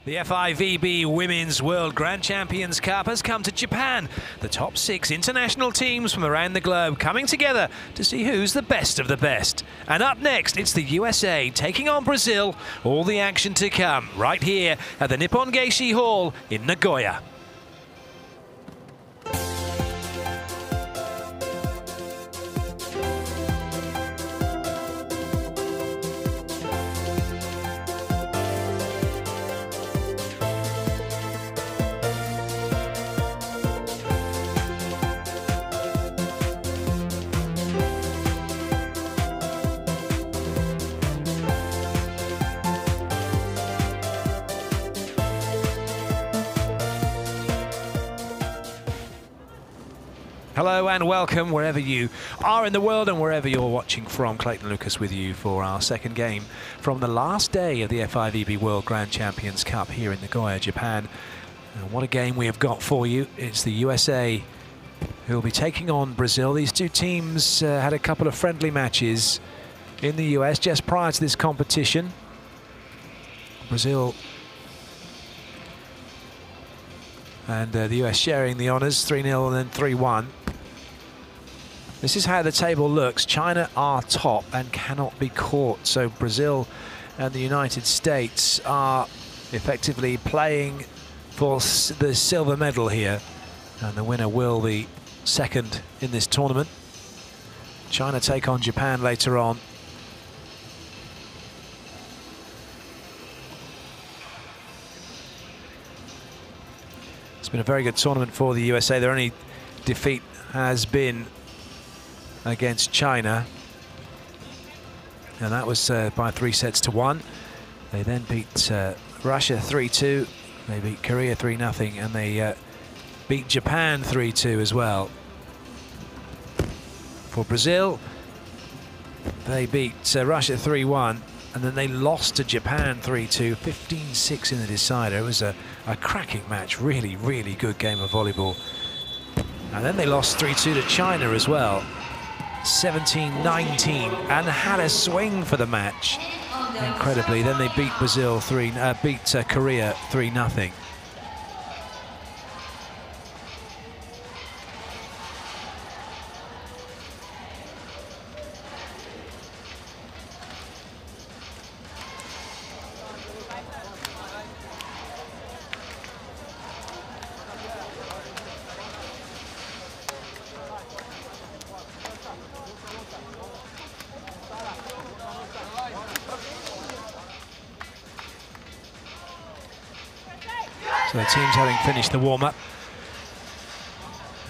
The FIVB Women's World Grand Champions Cup has come to Japan. The top 6 international teams from around the globe coming together to see who's the best of the best. And up next, it's the USA taking on Brazil. All the action to come right here at the Nippon Geishi Hall in Nagoya. Hello and welcome wherever you are in the world and wherever you're watching from. Clayton Lucas with you for our second game from the last day of the FIVB World Grand Champions Cup here in Nagoya, Japan. And what a game we have got for you. It's the USA who will be taking on Brazil. These two teams had a couple of friendly matches in the US just prior to this competition. Brazil and the US sharing the honours, 3-0 and then 3-1. This is how the table looks. China are top and cannot be caught. So Brazil and the United States are effectively playing for the silver medal here. And the winner will be second in this tournament. China take on Japan later on. It's been a very good tournament for the USA. Their only defeat has been against China, and that was by 3-1. They then beat Russia 3-2, they beat Korea 3-0, and they beat Japan 3-2 as well. For Brazil, They beat Russia 3-1, and then they lost to Japan 3-2, 15-6 in the decider. It was a cracking match, really, really good game of volleyball. And then they lost 3-2 to China as well, 17-19, and had a swing for the match. Incredibly, then they beat Korea 3-0. So the team's having finished the warm-up.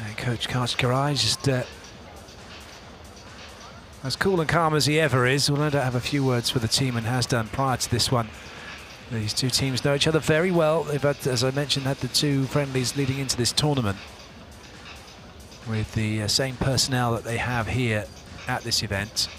And Coach Kashkarai just as cool and calm as he ever is. Will no doubt have a few words for the team and has done prior to this one. These two teams know each other very well. They've had, as I mentioned, had the two friendlies leading into this tournament with the same personnel that they have here at this event.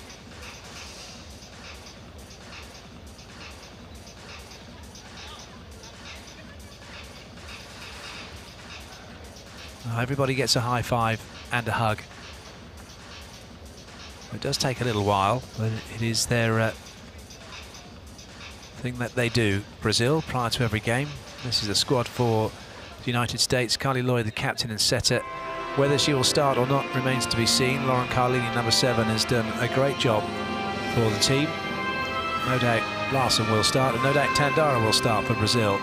Everybody gets a high five and a hug. It does take a little while, but it is their thing that they do. Brazil, prior to every game. This is the squad for the United States. Carly Lloyd, the captain and setter. Whether she will start or not remains to be seen. Lauren Carlini, number 7, has done a great job for the team. No doubt Larson will start, and no doubt Tandara will start for Brazil.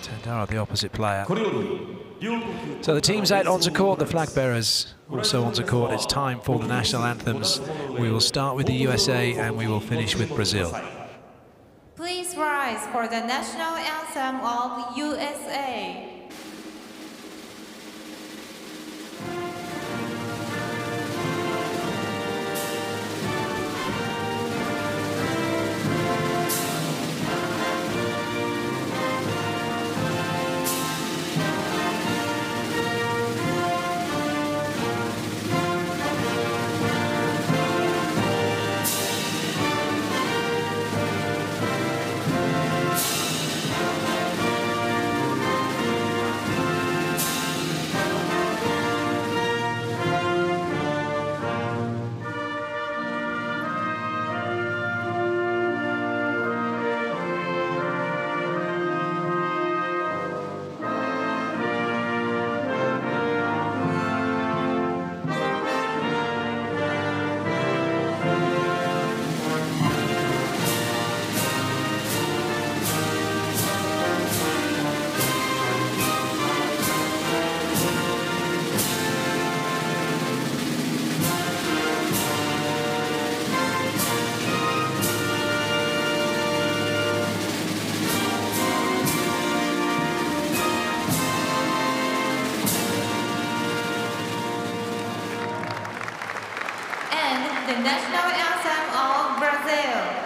Tandara, the opposite player. So the team's out onto court, the flag bearers also onto court. It's time for the national anthems. We will start with the USA and we will finish with Brazil. Please rise for the national anthem of USA. The national anthem of Brazil.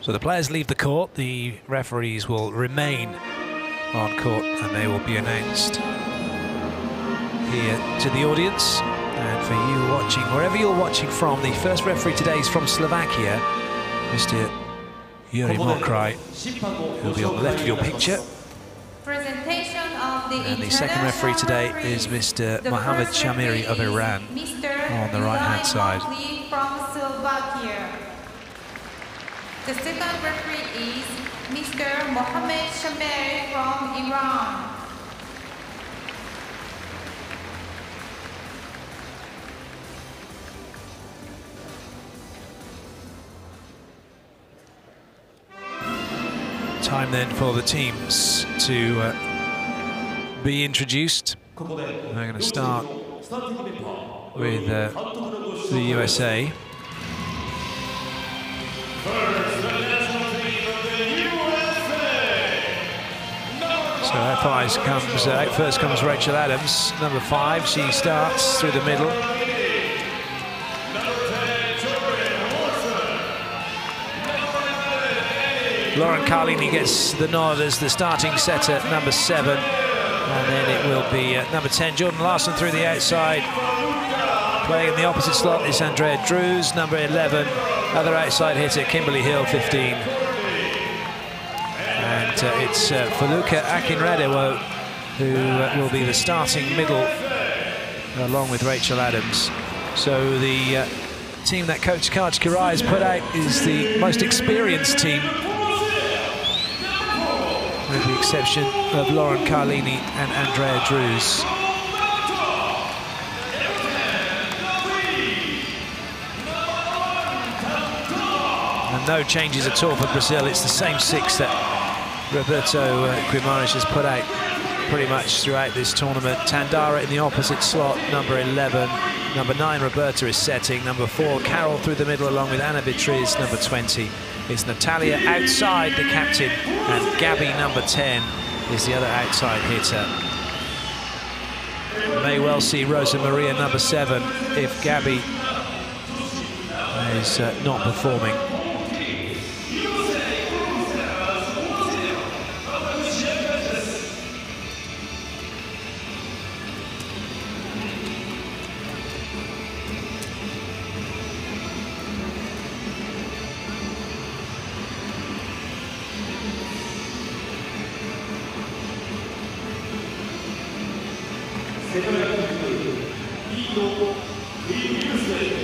So the players leave the court, the referees will remain on court and they will be announced here to the audience. And for you watching, wherever you're watching from, the first referee today is from Slovakia, Mr. Yuri Mokrai, who'll be on the left of your picture. Presentation of the And the second referee today is Mr. Mohammad Shamiri of Iran on the right-hand side. From Slovakia. The second referee is Mr. Mohammad Shamiri from Iran. Time then for the teams to be introduced. We're going to start with the USA. So out first comes Rachel Adams, number 5. She starts through the middle. Lauren Carlini gets the nod as the starting setter, number 7. And then it will be number 10, Jordan Larson, through the outside. Playing in the opposite slot is Andrea Drews, number 11. Other outside hitter, Kimberly Hill, 15. And it's Feluca Akinradewo who will be the starting middle, along with Rachel Adams. So the team that Coach Kaj Kirai has put out is the most experienced team, with the exception of Lauren Carlini and Andrea Drews. And no changes at all for Brazil. It's the same 6 that Roberto Guimarães has put out pretty much throughout this tournament. Tandara in the opposite slot, number 11. Number 9, Roberta is setting. Number 4, Carol through the middle, along with Anna Beatriz, number 20. It's Natalia outside, the captain, and Gabby, number 10, is the other outside hitter. You may well see Rosa Maria, number 7, if Gabby is not performing.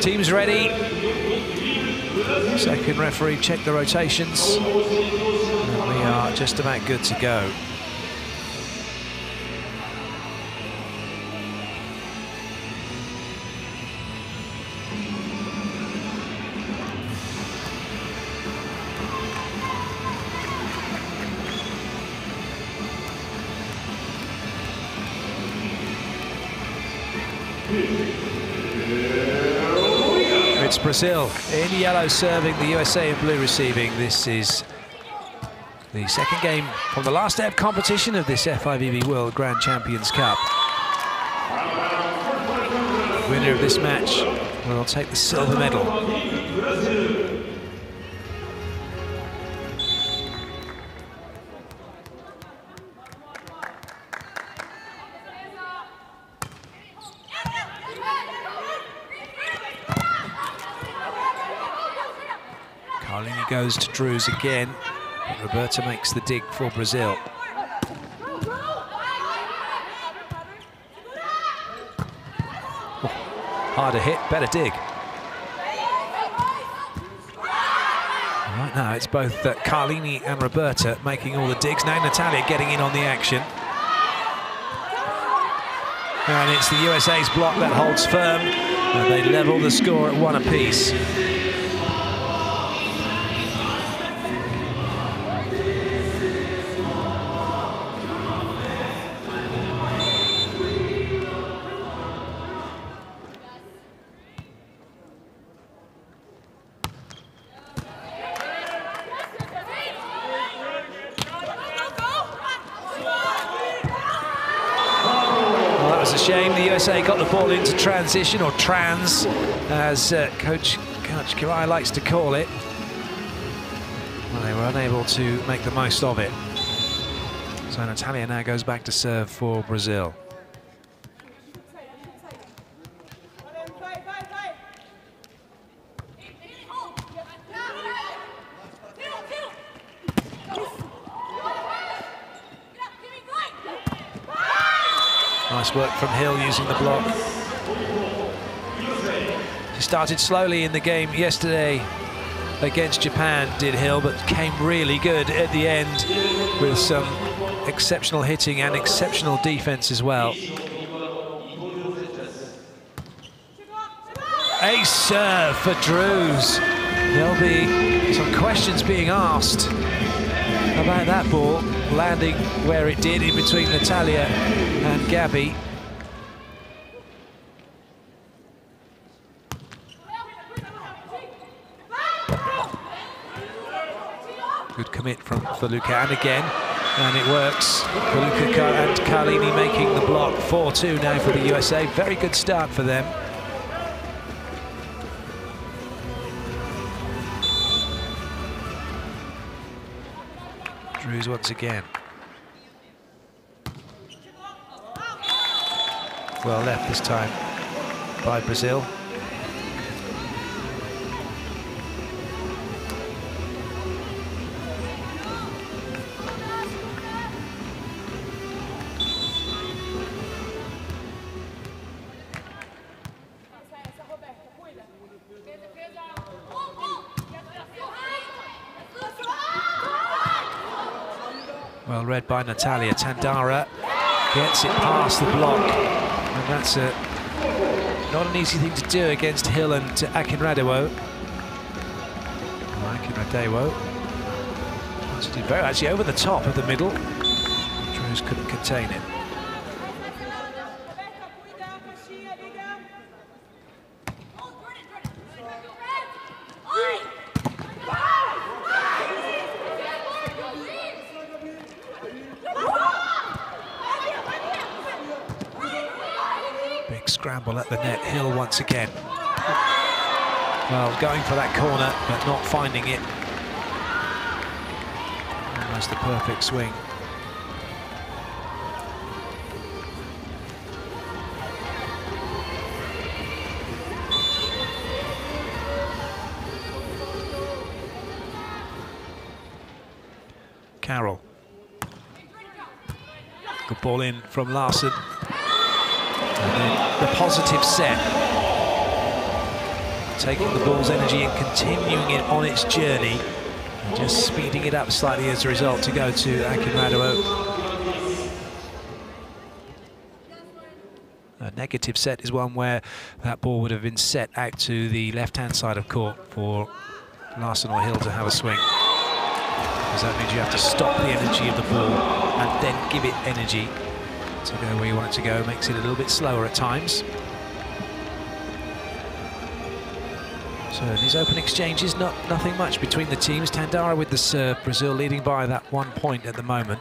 Team's ready. Second referee checked the rotations. And we are just about good to go. It's Brazil in yellow serving, the USA in blue receiving. This is the second game from the last day of competition of this FIVB World Grand Champions Cup. The winner of this match will take the silver medal. Carlini goes to Drews again, but Roberta makes the dig for Brazil. Oh, harder hit, better dig. Right now it's both Carlini and Roberta making all the digs. Now Natalia getting in on the action. And it's the USA's block that holds firm, and they level the score at 1 apiece. A shame the USA got the ball into transition, or trans, as Coach Kirai likes to call it. Well, they were unable to make the most of it. So Natalia now goes back to serve for Brazil. Nice work from Hill using the block. He started slowly in the game yesterday against Japan, did Hill, but came really good at the end with some exceptional hitting and exceptional defense as well. Ace serve for Drews. There'll be some questions being asked about that ball landing where it did in between Natalia and Gabby. Good commit from Feluca, and again, and it works. Feluca and Carlini making the block. 4-2 now for the USA. Very good start for them. Drews once again. Well left this time by Brazil. Well read by Natalia. Tandara gets it past the block, and that's not an easy thing to do against Hill and Akinradewo. She did very actually over the top of the middle. Drews couldn't contain it. Scramble at the net. Hill once again. Well, going for that corner, but not finding it. Almost the perfect swing. Carroll. Good ball in from Larson. And then the positive set, taking the ball's energy and continuing it on its journey, and just speeding it up slightly as a result to go to Akinradewo. A negative set is one where that ball would have been set out to the left-hand side of court for Larson or Hill to have a swing. Because that means you have to stop the energy of the ball and then give it energy to go where you want it to go. Makes it a little bit slower at times. So in these open exchanges, nothing much between the teams. Tandara with the serve, Brazil leading by that 1 point at the moment.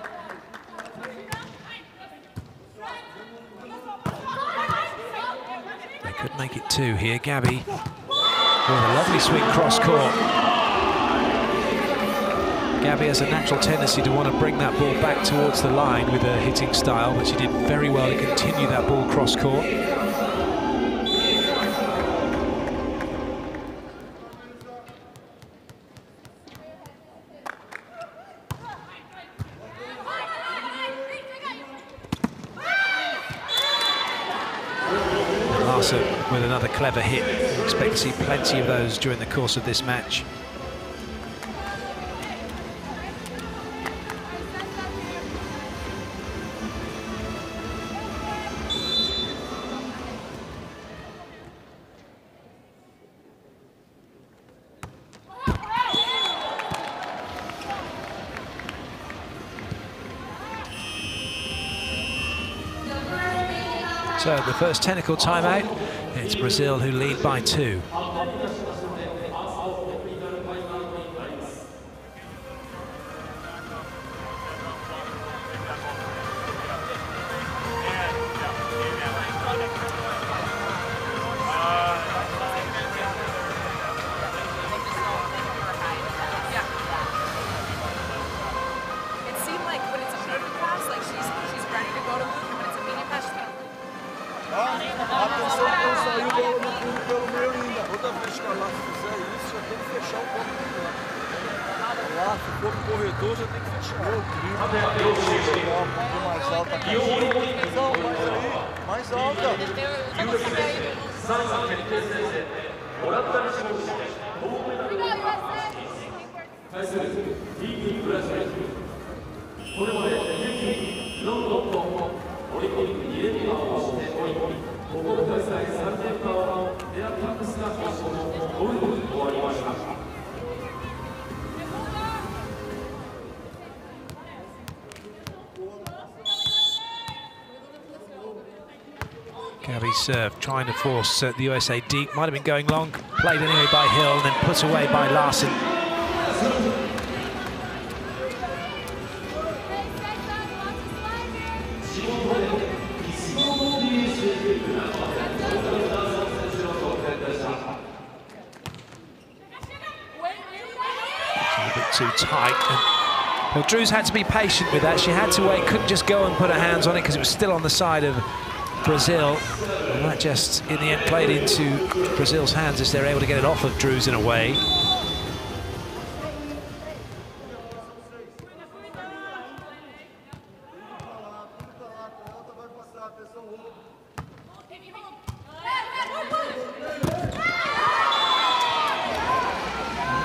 They could make it 2 here. Gabby with a lovely swing cross court. Gabby has a natural tendency to want to bring that ball back towards the line with her hitting style, but she did very well to continue that ball cross court. Larson with another clever hit. We expect to see plenty of those during the course of this match. So the first technical timeout, it's Brazil who lead by 2. fechar. Se for no corredor, já tem que fechar. Mais alta, mais alta. Gabby's serve, trying to force the USA deep. Might have been going long. Played anyway by Hill, and then put away by Larson. A bit too tight. Well, Drew's had to be patient with that. She had to wait, couldn't just go and put her hands on it because it was still on the side of Brazil. And that just, in the end, played into Brazil's hands as they're able to get it off of Drew's in a way.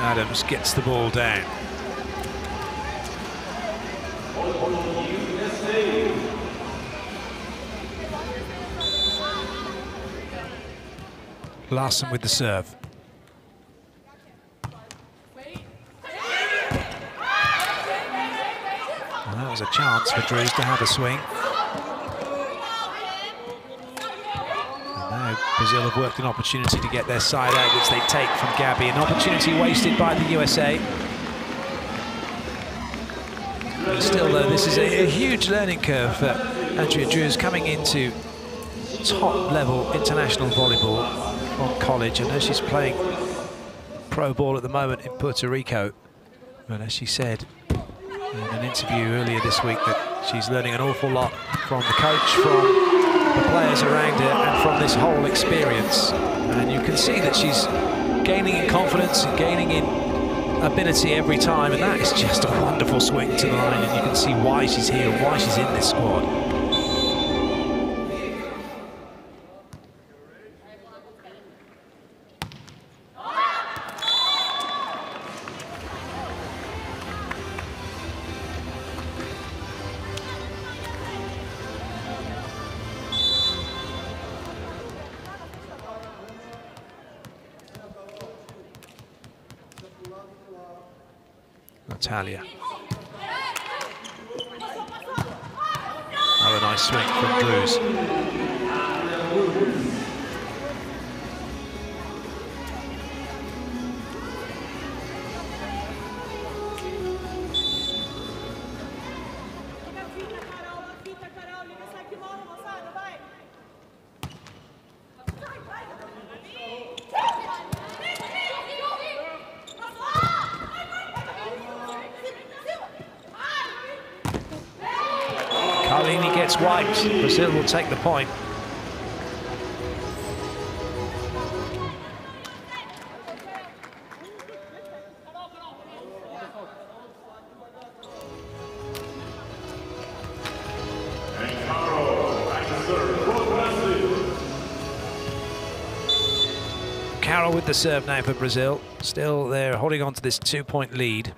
Adams gets the ball down. Larson with the serve. Well, that was a chance for Drews to have a swing. And now Brazil have worked an opportunity to get their side out, which they take from Gabby. An opportunity wasted by the USA. But still, though, this is a huge learning curve for Andrea Drews coming into top-level international volleyball on college. I know she's playing pro ball at the moment in Puerto Rico, but as she said in an interview earlier this week that she's learning an awful lot from the coach, from the players around her, and from this whole experience. And you can see that she's gaining in confidence and gaining in ability every time, and that is just a wonderful swing to the line, and you can see why she's here and why she's in this squad. Natalia. Another nice swing from Drews. Carlini gets wiped. Brazil will take the point. Carroll with the serve now for Brazil. Still they're holding on to this 2-point lead.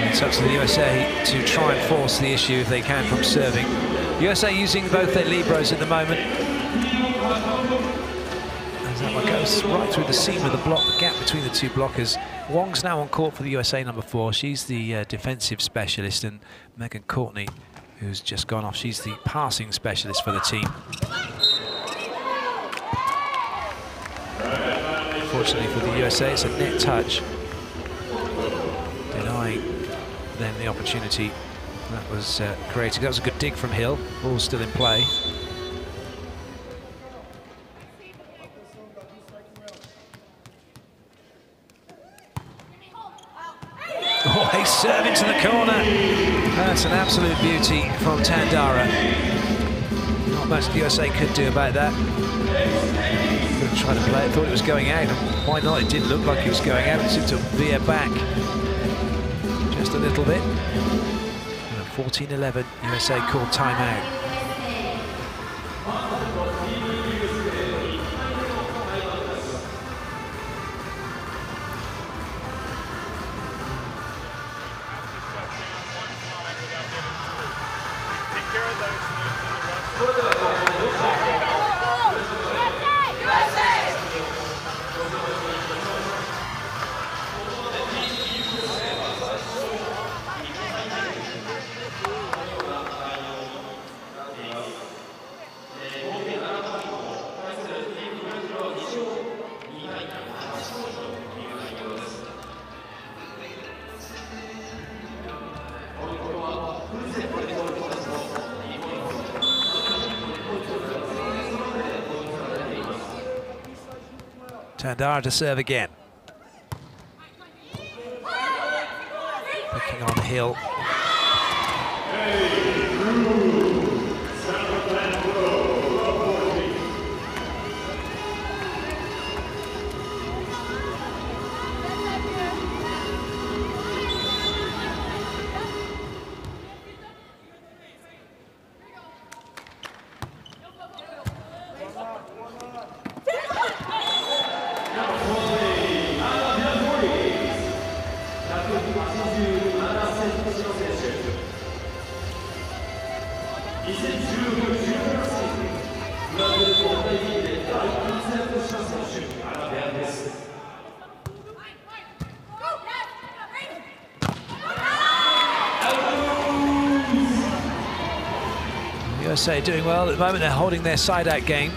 It's up to the USA to try and force the issue if they can from serving. USA using both their libros at the moment. As that one goes right through the seam of the block, the gap between the two blockers. Wong's now on court for the USA number 4. She's the defensive specialist, and Megan Courtney, who's just gone off, she's the passing specialist for the team. Unfortunately for the USA, it's a net touch, denying them the opportunity that was created. That was a good dig from Hill. Ball's still in play. Oh, he's serving to the corner. That's an absolute beauty from Tandara. Not much the USA could do about that. Gonna try to play it, thought it was going out, and why not? It didn't look like it was going out. It seemed to veer back just a little bit. 14-11, USA called timeout. Tandara to serve again. Picking on Hill. USA doing well at the moment. They're holding their side-out game.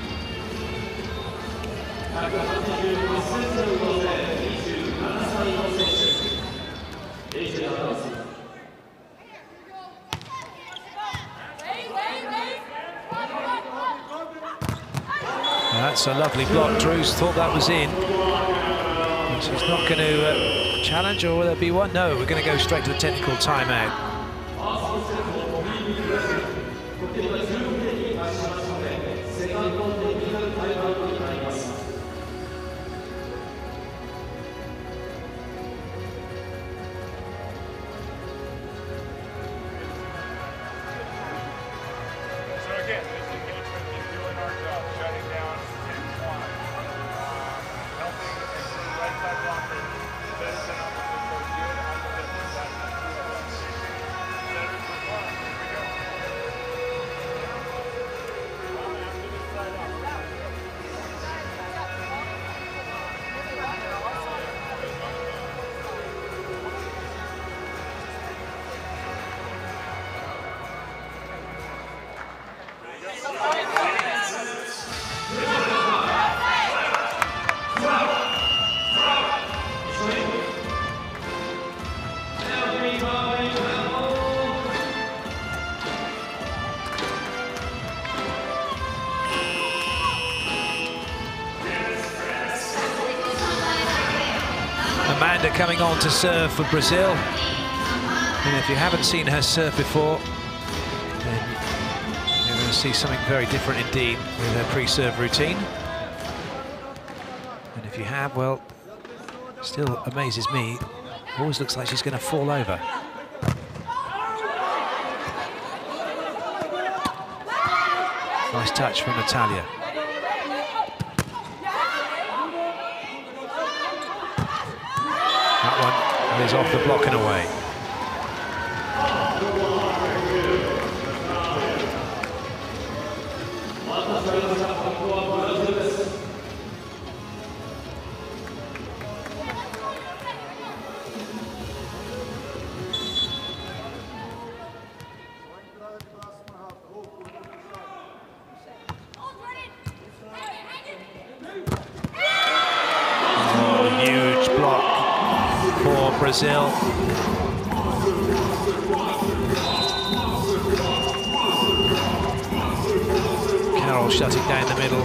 That's a lovely block. Drews thought that was in. She's not going to challenge, or will there be one? No, we're going to go straight to the technical timeout. Amanda coming on to serve for Brazil. And if you haven't seen her serve before, then you're going to see something very different indeed with her pre-serve routine. And if you have, well, still amazes me. Always looks like she's going to fall over. Nice touch from Natalia. That one is off the block and away. Brazil. Carroll shutting down the middle.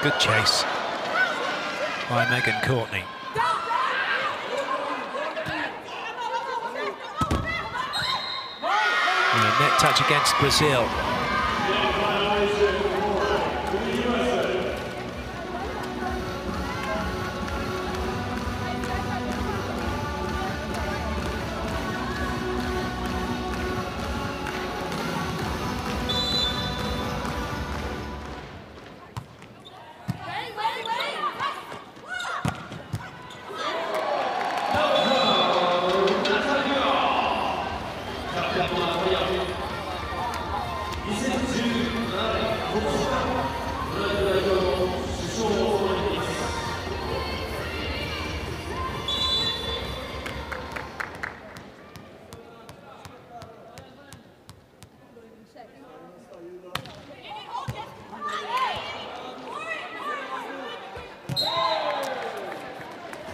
Good chase by Megan Courtney. And a net touch against Brazil.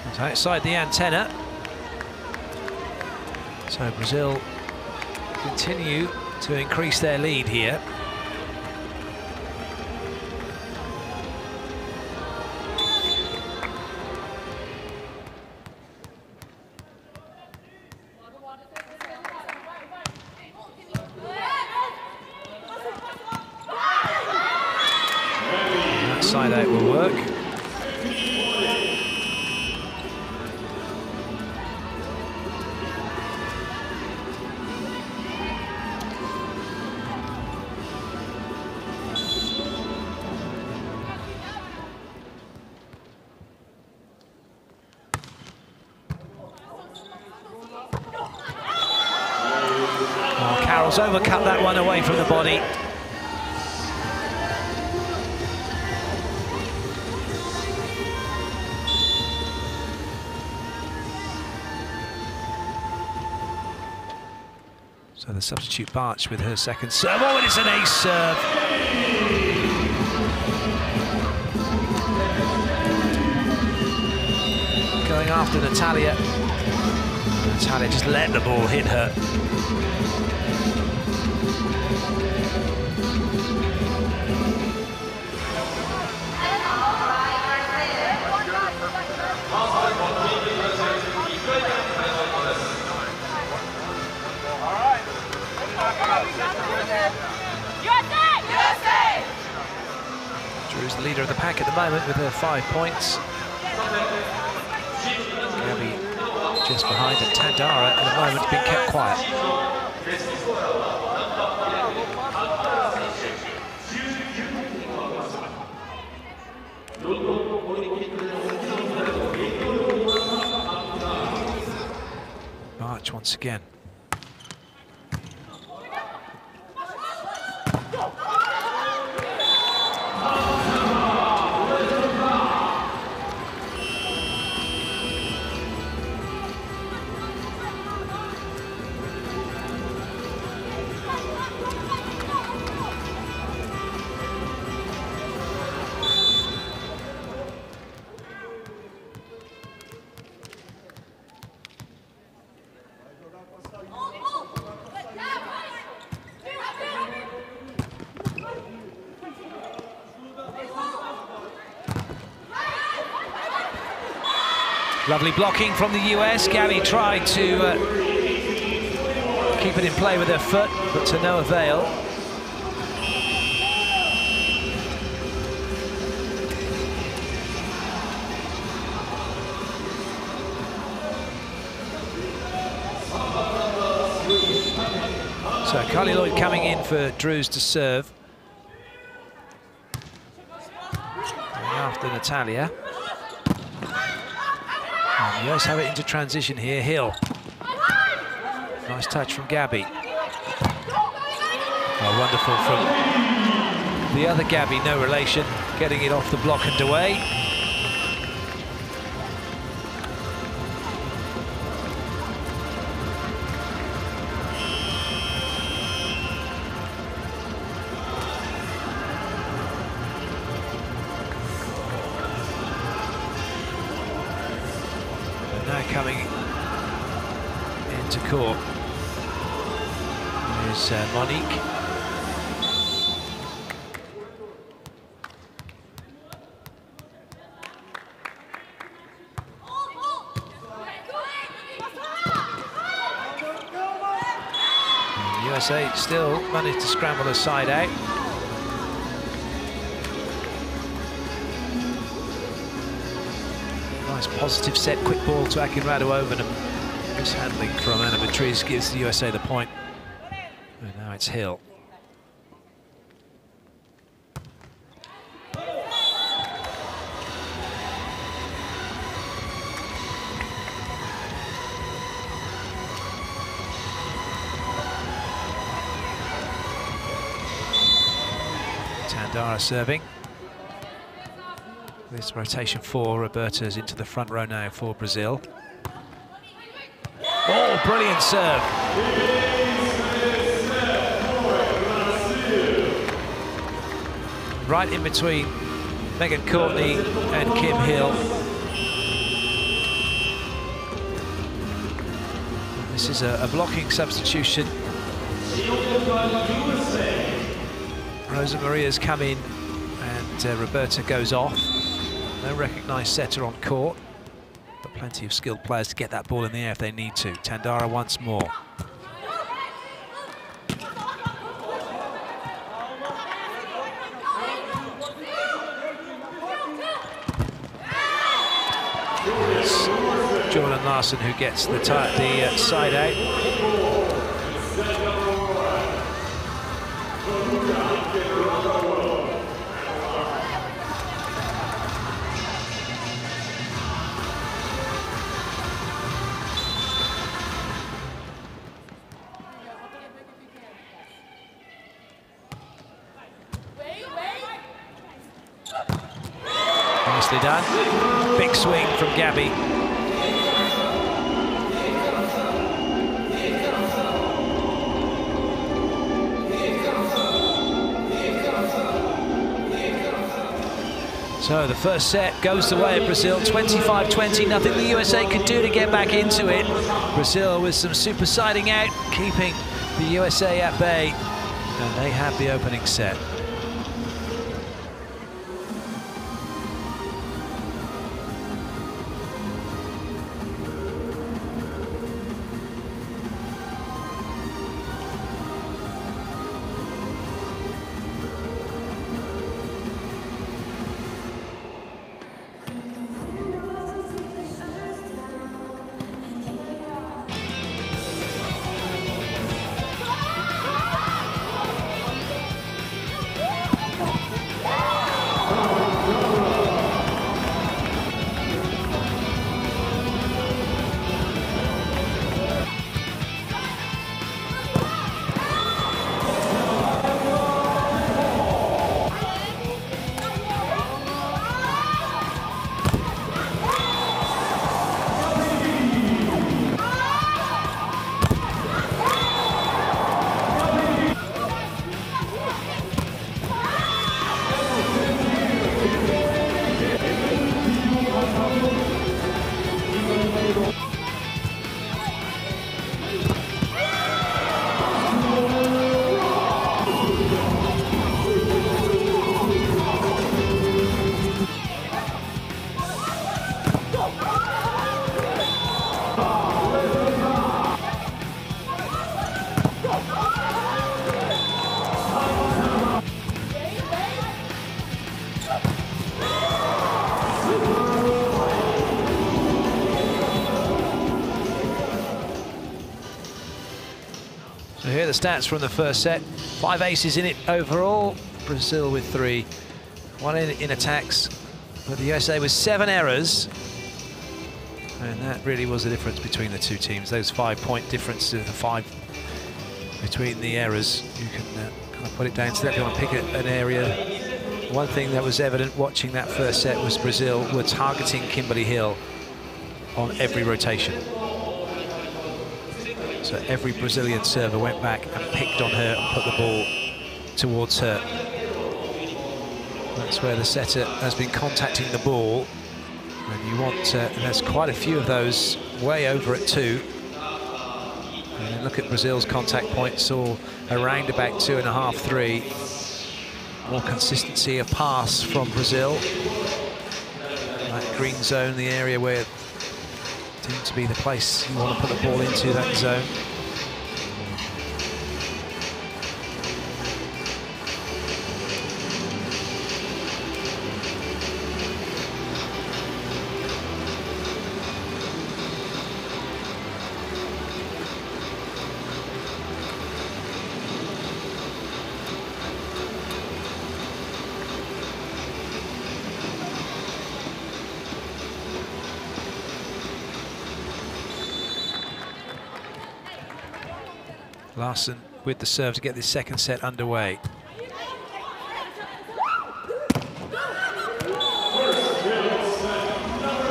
It's outside the antenna. So Brazil continue to increase their lead here. That side out will work. Carroll's overcut that one away from the body. So the substitute Barch with her second serve. Oh, and it's an ace serve. Going after Natalia. Natalia just let the ball hit her. Drew's the leader of the pack at the moment with her 5 points. Gabby just behind, and Tandara at the moment been kept quiet. March once again. Lovely blocking from the US. Gabby tried to keep it in play with her foot, but to no avail. So Carly Lloyd coming in for Drews to serve. And after Natalia. And the US have it into transition here. Hill. Nice touch from Gabby. Oh, wonderful from the other Gabby, no relation, getting it off the block and away. And now coming into court is Monique. USA still managed to scramble a side out. Nice positive set, quick ball to Akinradu and a mishandling from Anna Beatriz gives the USA the point. And now it's Hill. Tandara serving. This rotation for Roberta's into the front row now for Brazil. Oh, brilliant serve. Right in between Megan Courtney and Kim Hill. This is a blocking substitution. Rosa Maria's come in and Roberta goes off. No recognised setter on court, but plenty of skilled players to get that ball in the air if they need to. Tandara once more. It's Jordan Larson who gets the side out. Nicely done. Big swing from Gabby. So the first set goes the way of Brazil, 25-20, nothing the USA could do to get back into it. Brazil with some super siding out, keeping the USA at bay, and they have the opening set. So here are the stats from the first set. 5 aces in it overall. Brazil with 3. 1 in attacks. But the USA with 7 errors. And that really was the difference between the two teams. Those 5-point differences, the 5 between the errors. You can kind of put it down to that. If you want to pick an area. One thing that was evident watching that first set was Brazil were targeting Kimberly Hill on every rotation. So every Brazilian server went back and picked on her and put the ball towards her. That's where the setter has been contacting the ball. And you want, and there's quite a few of those way over at 2. And look at Brazil's contact points, all around about 2.5, 3. More consistency of pass from Brazil. That green zone, the area where seems to be the place you want to put the ball into, that zone. Larson with the serve to get this second set underway.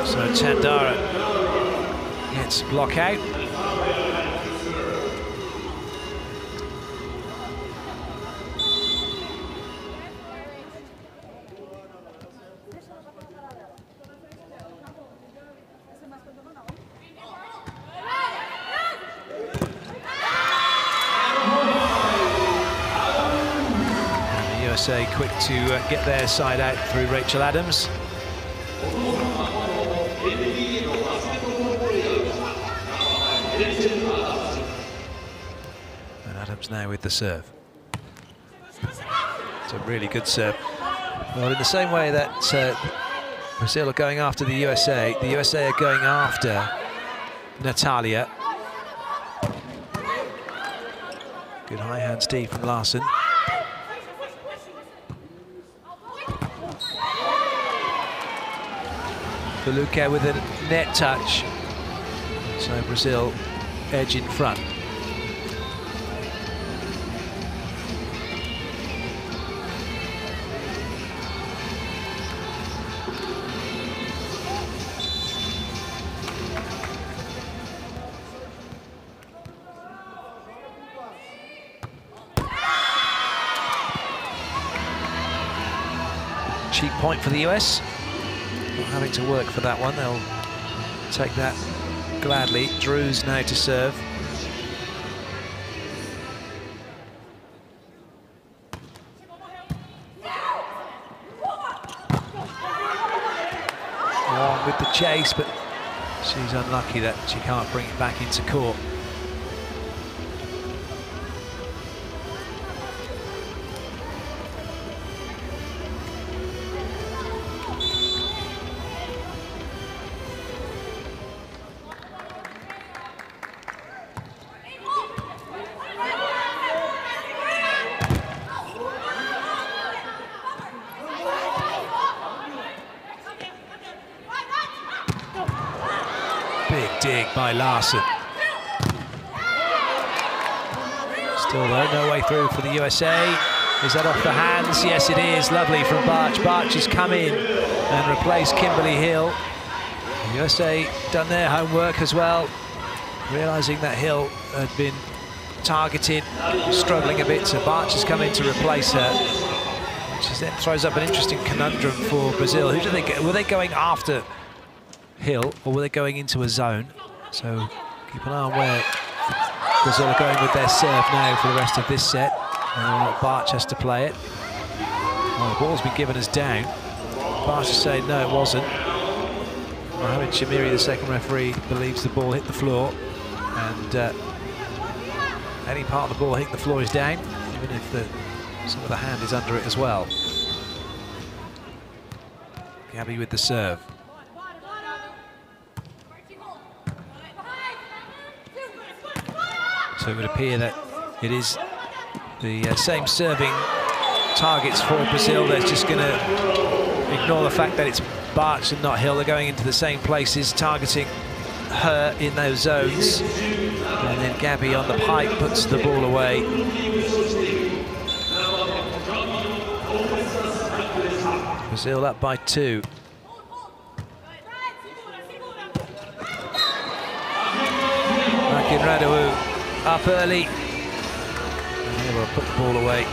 So Tandara gets block out. USA quick to get their side out through Rachel Adams. And Adams now with the serve. It's a really good serve. Well, in the same way that Brazil are going after the USA are going after Natalia. Good high hand Steve from Larson. Feluca with a net touch. So Brazil edge in front. Cheap point for the US. Not having to work for that one, they'll take that gladly. Drews now to serve. Wong with the chase, but she's unlucky that she can't bring it back into court. Big dig by Larson. Still though, no way through for the USA. Is that off the hands? Yes, it is. Lovely from Barch. Barch has come in and replaced Kimberly Hill. The USA done their homework as well, realising that Hill had been targeted, struggling a bit, so Barch has come in to replace her. Which then throws up an interesting conundrum for Brazil. Who do they get? Were they going after Hill, or were they going into a zone? So keep an eye on where Brazil are going with their serve now for the rest of this set. Barch has to play it. Well, the ball's been given as down. Barch is saying no, it wasn't. Mohamed Shamiri, the second referee, believes the ball hit the floor, and any part of the ball hitting the floor is down, even if some of the hand is under it as well. Gabby with the serve. So it would appear that it is the same serving targets for Brazil. They're just going to ignore the fact that it's Barch and not Hill. They're going into the same places, targeting her in those zones. And then Gabby on the pipe puts the ball away. Brazil up by 2. Rakin Radou up early. And they will put the ball away.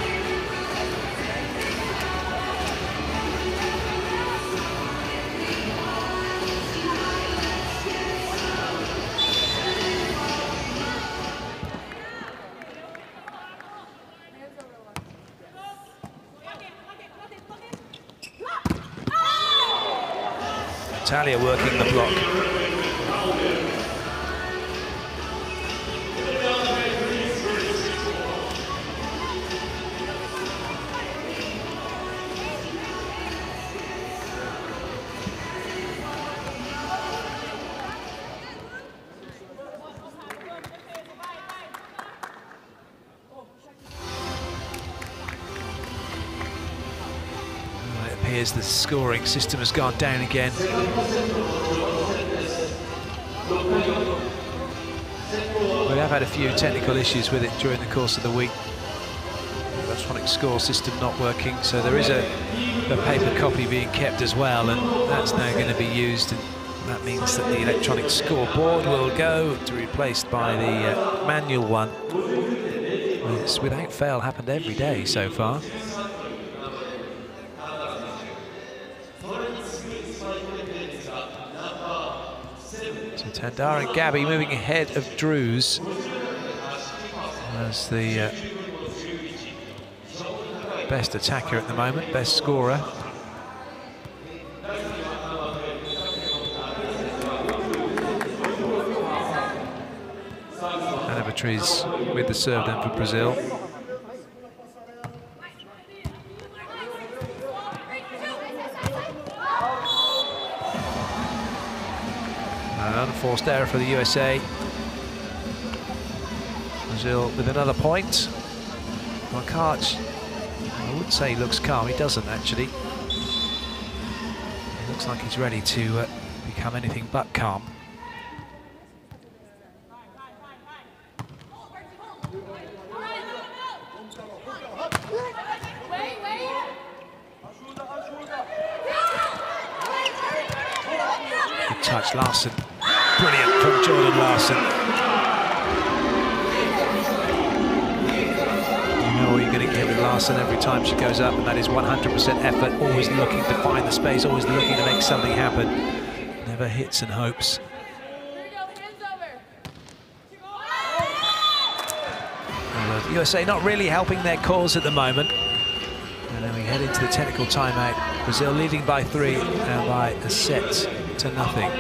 Italia working the block. It appears the scoring system has gone down again. We have had a few technical issues with it during the course of the week. The electronic score system not working, so there is a paper copy being kept as well, and that's now going to be used, and that means that the electronic scoreboard will go to be replaced by the manual one. It's without fail happened every day so far. Tandara and Gabby moving ahead of Drews as the best attacker at the moment, best scorer. Anna Beatriz with the serve then for Brazil. An unforced error for the USA. Brazil with another point. Markach, I would say looks calm. He doesn't actually. He looks like he's ready to become anything but calm. Good touch, Larson. Brilliant from Jordan Larson. You know what you're going to get with Larson every time she goes up, and that is 100% effort, always looking to find the space, always looking to make something happen. Never hits and hopes. Well, the USA not really helping their cause at the moment. And then we head into the technical timeout. Brazil leading by 3 and by a set to 0.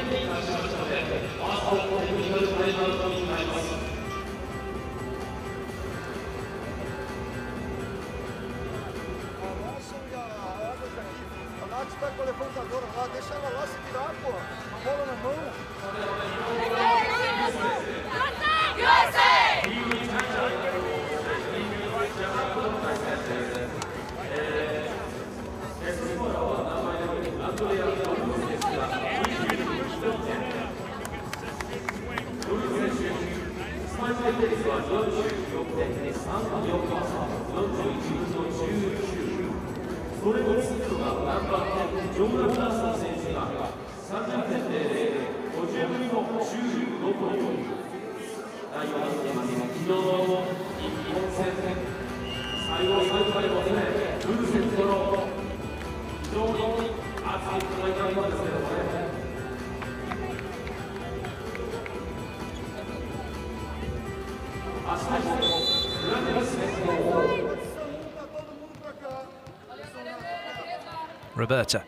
Roberta.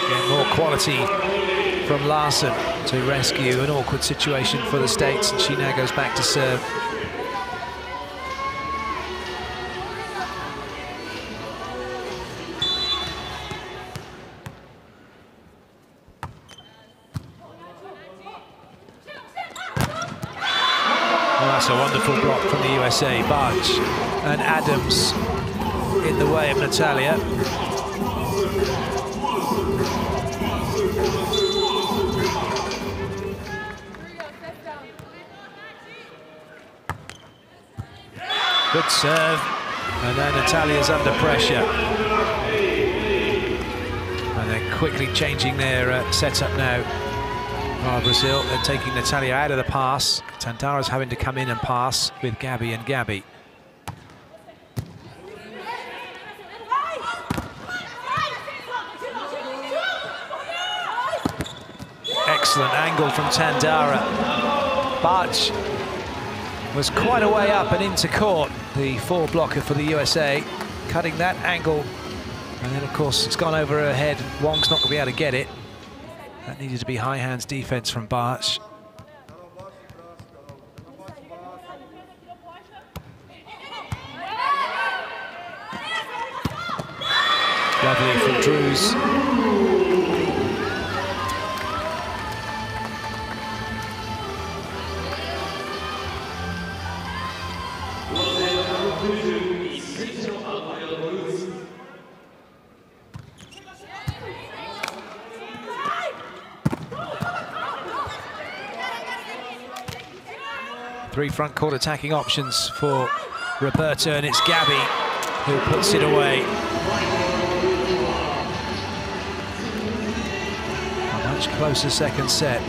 Again, more quality from Larson to rescue an awkward situation for the States, and she now goes back to serve. That's a wonderful block from the USA. Barge and Adams in the way of Natalia. Good serve, and then Natalia's under pressure. And they're quickly changing their setup now. Brazil, they're taking Natalia out of the pass. Tandara's having to come in and pass with Gabi and Gabi. Excellent angle from Tandara. Bartsch was quite a way up and into court, the four blocker for the USA, cutting that angle. And then, of course, it's gone over her head. Wong's not going to be able to get it. That needed to be high hands defense from Bartsch. Lovely from Drews. Three front court attacking options for Roberta, and it's Gabi who puts it away. A much closer second set.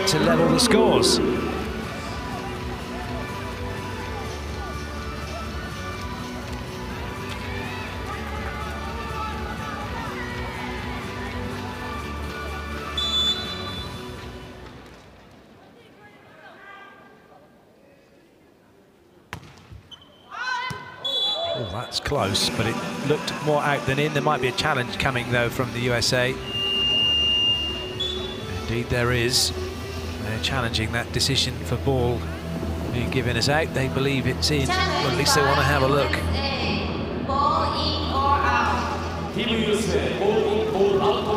To level the scores. Oh, that's close, but it looked more out than in. There might be a challenge coming, though, from the USA. Indeed, there is. They're challenging that decision for ball being given as out. They believe it's in, or at least they want to have a look. Ball in or out. Team USA, ball in, ball out.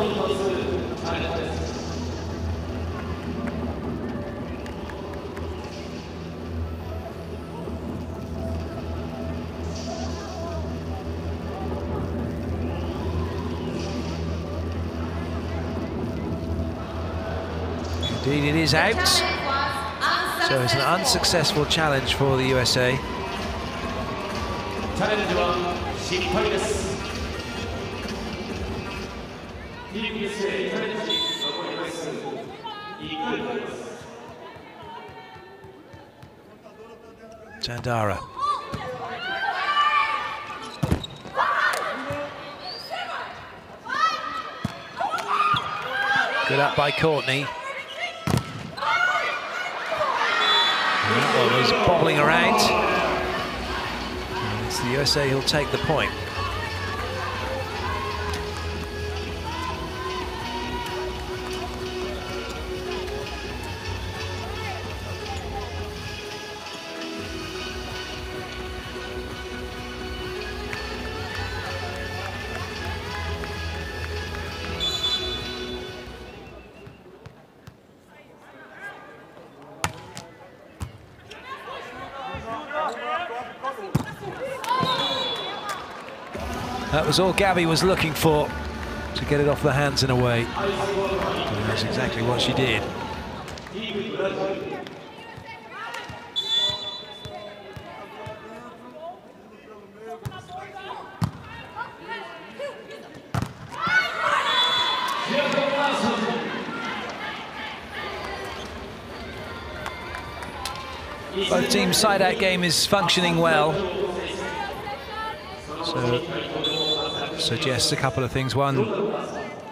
Indeed, it is out. So it's an unsuccessful challenge for the USA. Tandara. Good up by Courtney. Well, he's bobbling around. And it's the USA who'll take the point. That was all Gabi was looking for, to get it off the hands and away. And that's exactly what she did. Both teams' side-out game is functioning well. So suggests a couple of things. One,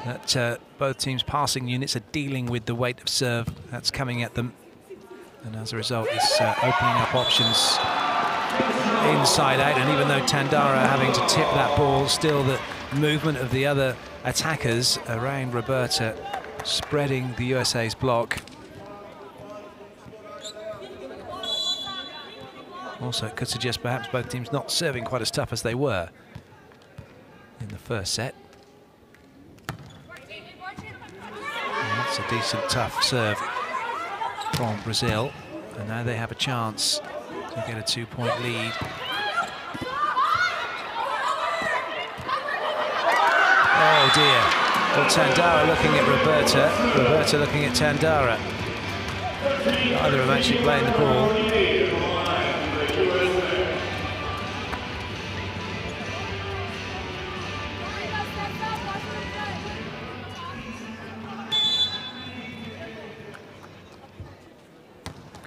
that both teams' passing units are dealing with the weight of serve that's coming at them, and as a result it's opening up options inside out. And even though Tandara having to tip that ball, still the movement of the other attackers around Roberta spreading the USA's block. Also, it could suggest perhaps both teams not serving quite as tough as they were in the first set. And that's a decent, tough serve from Brazil. And now they have a chance to get a 2-point lead. Oh dear. Well, Tandara looking at Roberta. Roberta looking at Tandara. Neither of them actually playing the ball.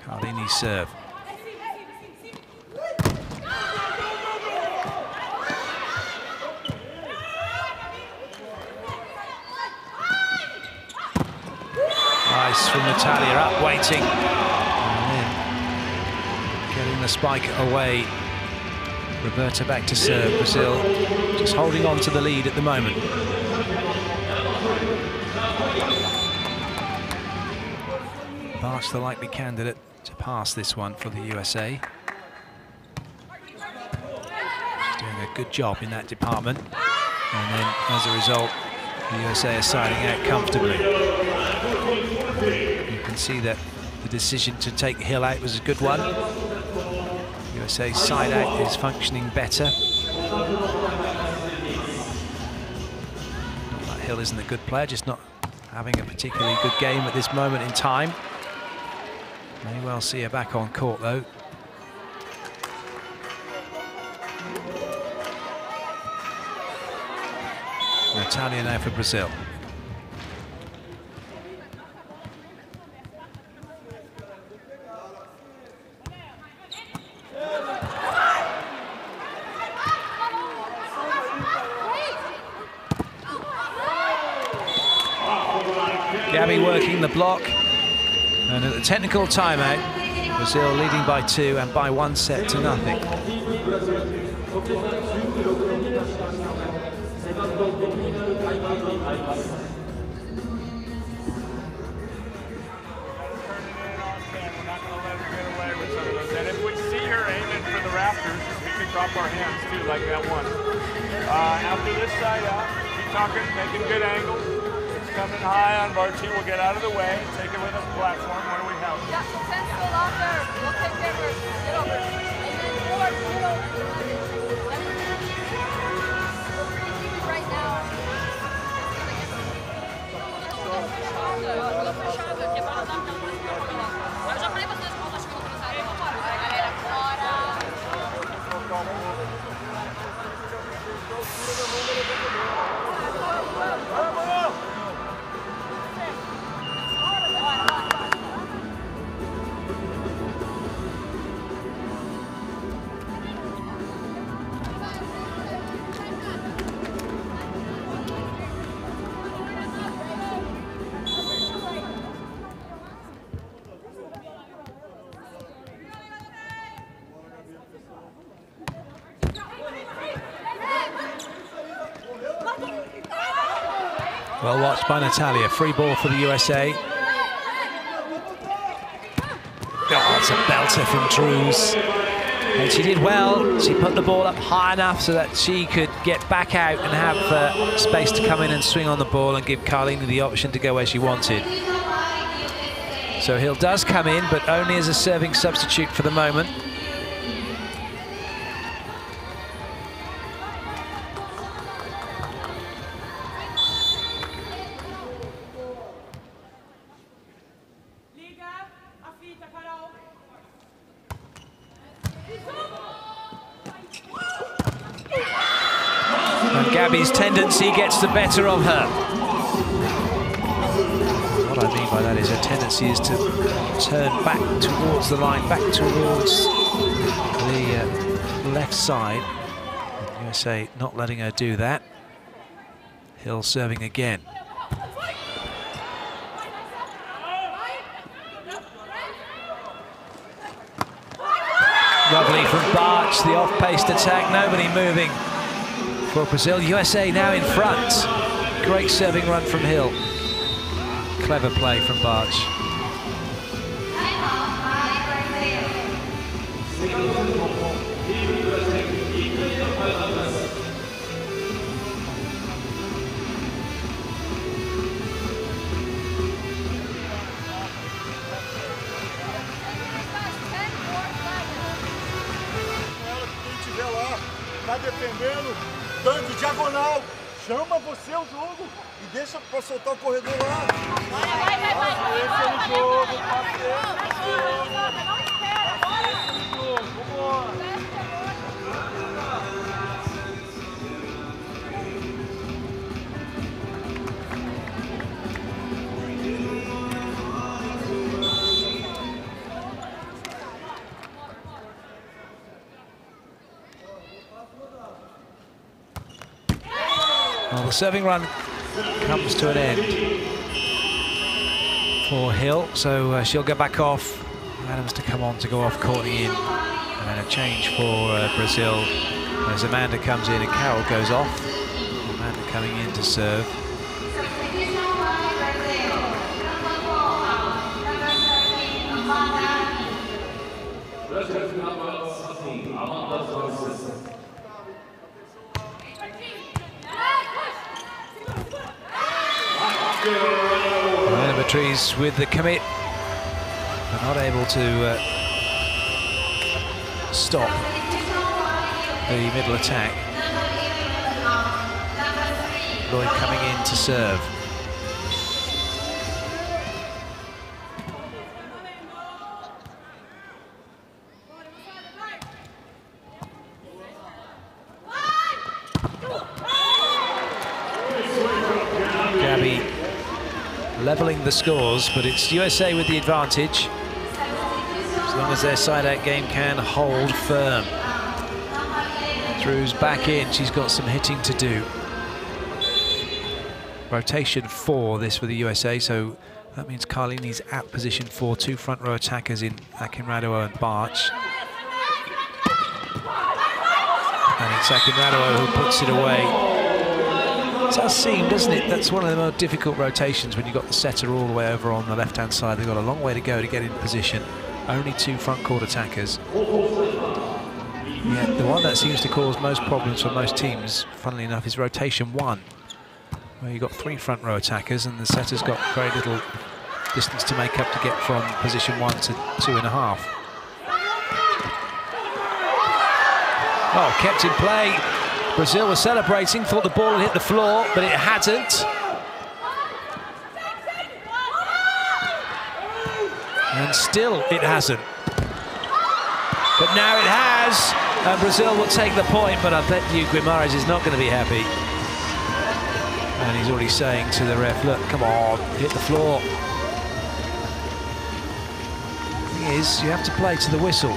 Carlini's serve. Nice from Natalia, up waiting. And then getting the spike away. Roberta back to serve. Brazil just holding on to the lead at the moment. Bartsch the likely candidate to pass this one for the USA. She's doing a good job in that department. And then, as a result, the USA is siding out comfortably. You can see that the decision to take Hill out was a good one. USA's side out is functioning better. Not that Hill isn't a good player, just not having a particularly good game at this moment in time. May well see her back on court though. Natalia now for Brazil. Gabby working the block, and at the technical timeout, Brazil leading by 2 and by 1 set to nothing. And if we see her aiming for the rafters, we can drop our hands too, like that one. After this side out, keep talking, making good angles. Coming high on Barchi, we'll get out of the way, take it with us platform. What do we have? Yeah, 10 still out there. We'll take care of her. Get over. And then forward, get over. Right now. Eu já falei pra vocês quando acho que eu vou começar a galera fora. Well watched by Natalia. Free ball for the USA. Oh, it's a belter from Drews. And she did well. She put the ball up high enough so that she could get back out and have space to come in and swing on the ball and give Carlini the option to go where she wanted. So Hill does come in, but only as a serving substitute for the moment. And Gabby's tendency gets the better of her. What I mean by that is her tendency is to turn back towards the line, back towards the left side. And USA not letting her do that. Hill serving again. Lovely from Bartsch, the off-paced attack, nobody moving for Brazil. USA now in front. Great serving run from Hill. Clever play from Bartsch. Chama você o jogo e deixa para soltar o corredor lá. Paciência no jogo, paciência no jogo. Paciência no jogo, vambora. Well, the serving run comes to an end for Hill, so she'll go back off. Adams to come on to go off Courtney in, and a change for Brazil as Amanda comes in and Carol goes off. Amanda coming in to serve. Beatrice with the commit, but not able to stop the middle attack. Lloyd coming in to serve. Gabby levelling the scores, but it's USA with the advantage as long as their side-out game can hold firm. Drew's back in, she's got some hitting to do. Rotation 4 this for the USA, so that means Carlini's at position 4, 2 front row attackers in Akinradua and Barch. And it's Akinradua who puts it away. It does seem, doesn't it? That's one of the more difficult rotations when you've got the setter all the way over on the left-hand side. They've got a long way to go to get in position. Only 2 front court attackers. Yeah, the one that seems to cause most problems for most teams, funnily enough, is rotation 1, where you've got 3 front row attackers and the setter's got very little distance to make up to get from position 1 to 2.5. Oh, kept in play. Brazil was celebrating, thought the ball had hit the floor, but it hadn't. And still it hasn't. But now it has, and Brazil will take the point, but I bet you Guimarães is not going to be happy. And he's already saying to the ref, look, come on, hit the floor. The thing is, you have to play to the whistle.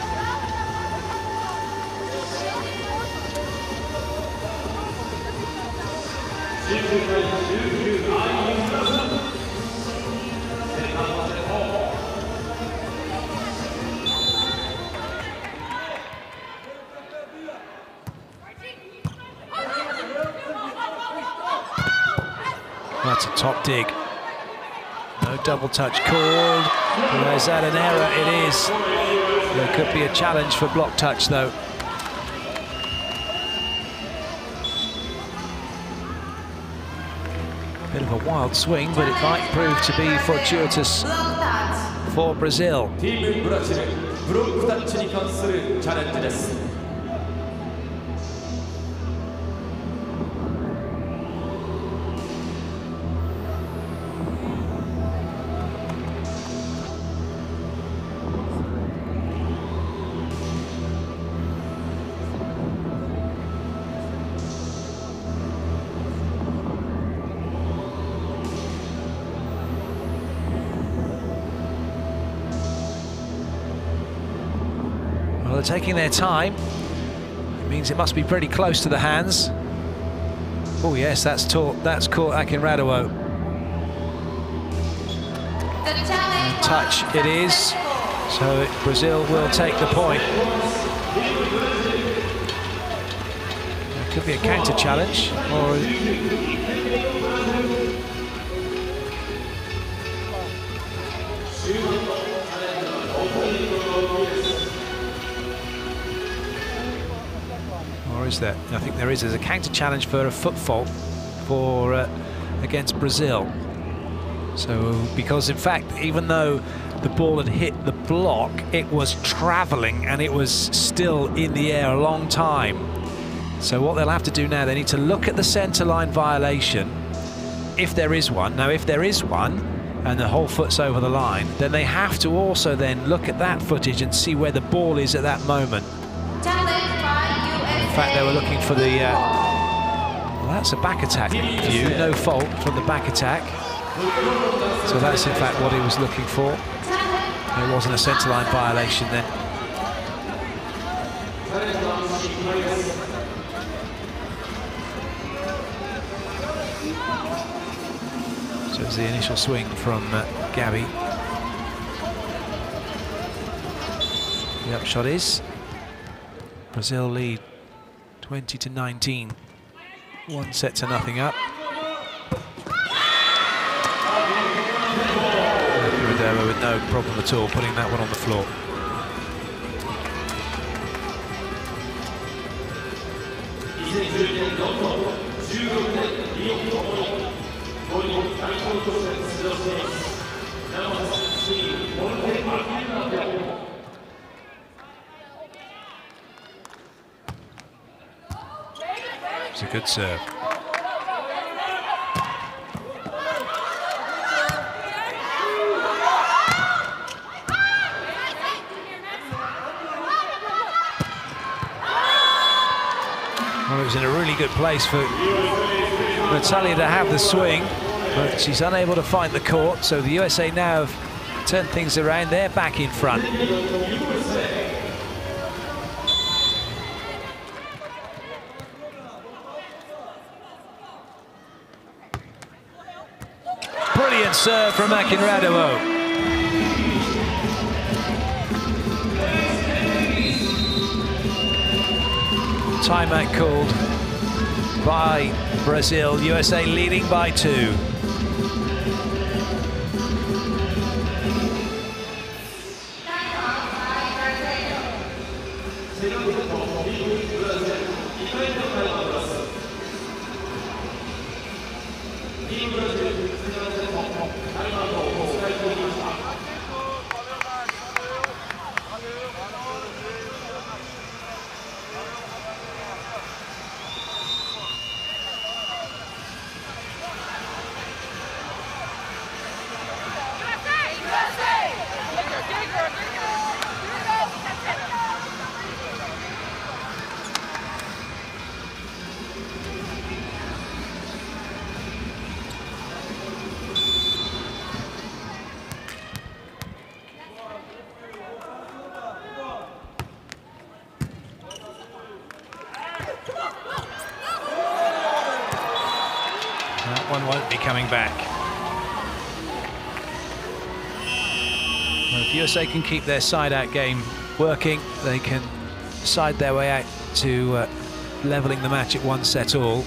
That's a top dig. No double touch called. Or is that an error? It is. There could be a challenge for block touch though. Bit of a wild swing, but it might prove to be fortuitous for Brazil. They're taking their time. It means it must be pretty close to the hands. Oh yes, that's caught Akinradua. And touch it is. So Brazil will take the point. It could be a counter challenge, or is there? I think there is. There's a counter challenge for a foot fault for against Brazil. So because in fact, even though the ball had hit the block, it was travelling and it was still in the air a long time. So what they'll have to do now, they need to look at the centre line violation, if there is one. Now, if there is one, and the whole foot's over the line, then they have to also then look at that footage and see where the ball is at that moment. In fact, they were looking for the... well, that's a back attack view, no fault from the back attack. So that's in fact what he was looking for. It wasn't a centre line violation then. So it's the initial swing from Gabby. The upshot is Brazil lead 20-19. 1-0 up. With no problem at all putting that one on the floor. It's a good serve. Well, it was in a really good place for Natalia to have the swing, but she's unable to find the court, so the USA now have turned things around. They're back in front. Brilliant serve from Akinradowo. Timeout called by Brazil. USA leading by 2. That one won't be coming back. Well, if USA can keep their side-out game working, they can side their way out to levelling the match at 1-all.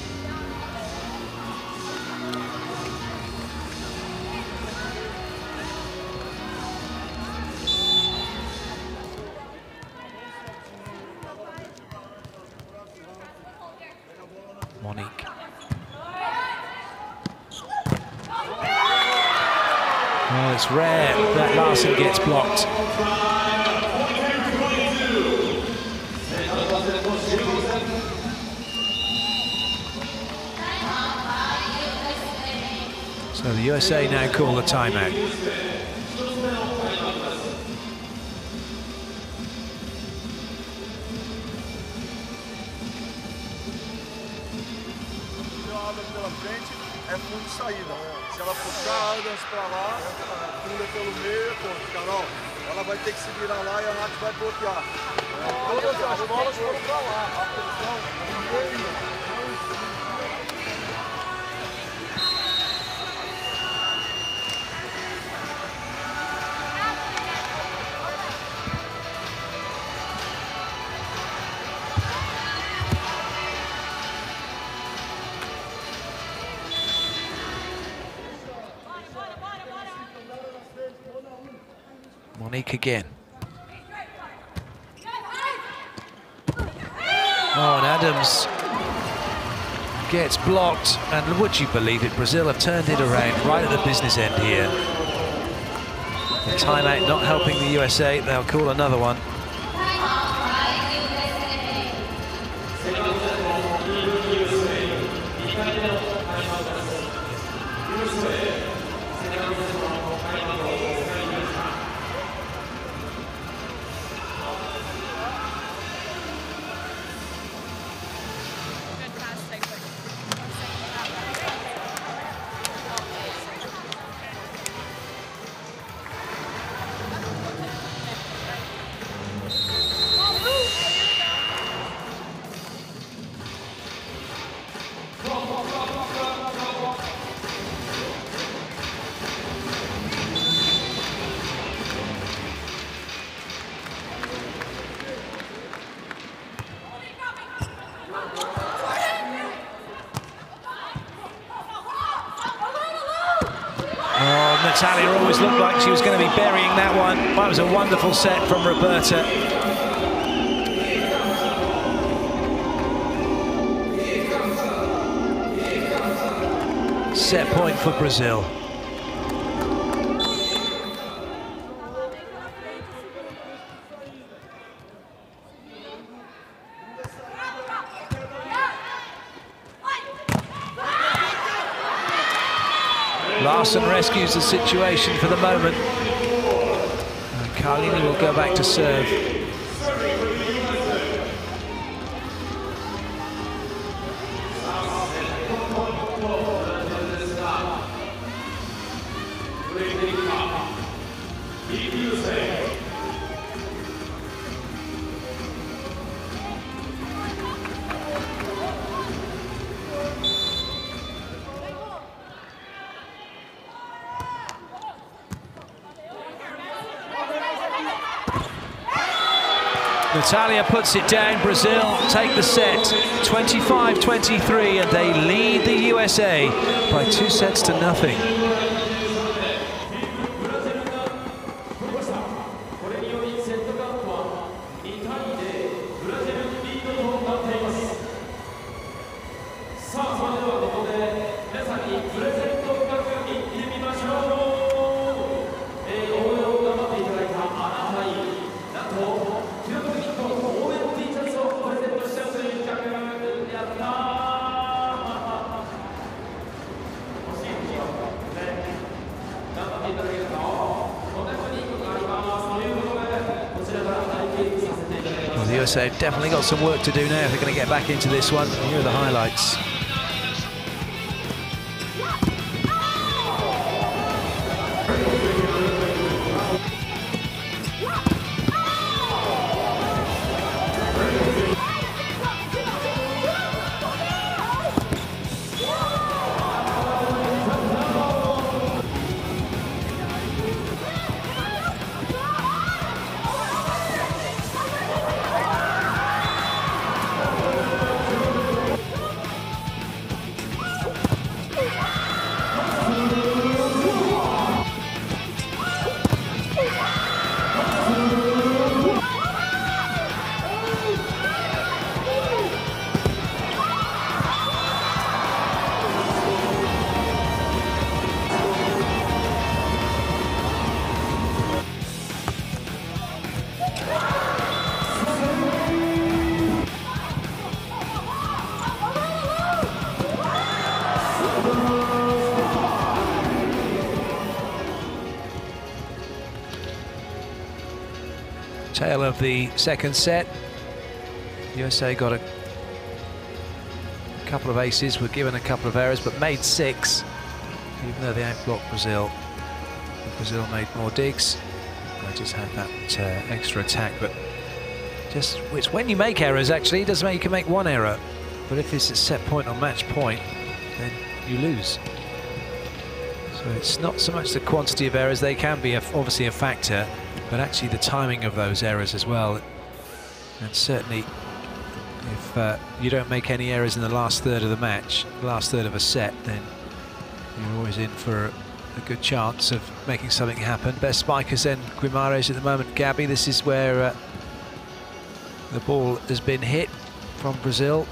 Monique. Well, it's rare that Larson gets blocked. So the USA now call the timeout. É fundo de saída. Se ela puxar a Adams pra lá, funda pelo meio, pô, Carol, ela vai ter que se virar lá e a Nath vai bloquear. Todas as bolas foram pra lá. Monique again. Oh, and Adams gets blocked, and would you believe it, Brazil have turned it around right at the business end here. The timeout not helping the USA, they'll call another one. Natalia always looked like she was going to be burying that one. That was a wonderful set from Roberta. Set point for Brazil. Larson rescues the situation for the moment. And Carlini will go back to serve. Natalia puts it down. Brazil take the set 25-23, and they lead the USA by 2 sets to nothing. The USA have definitely got some work to do now if they're going to get back into this one. Here are the highlights. Tail of the second set. USA got a couple of aces, were given a couple of errors, but made 6, even though they outblocked Brazil. Brazil made more digs. They just had that extra attack, but just it's when you make errors, actually, it doesn't mean you can make 1 error. But if it's a set point or match point, then you lose. So it's not so much the quantity of errors. They can be obviously a factor, but actually the timing of those errors as well. And certainly if you don't make any errors in the last third of the match, last third of a set, then you're always in for a good chance of making something happen. Best spikers then Guimarães at the moment. Gabby, this is where the ball has been hit from Brazil.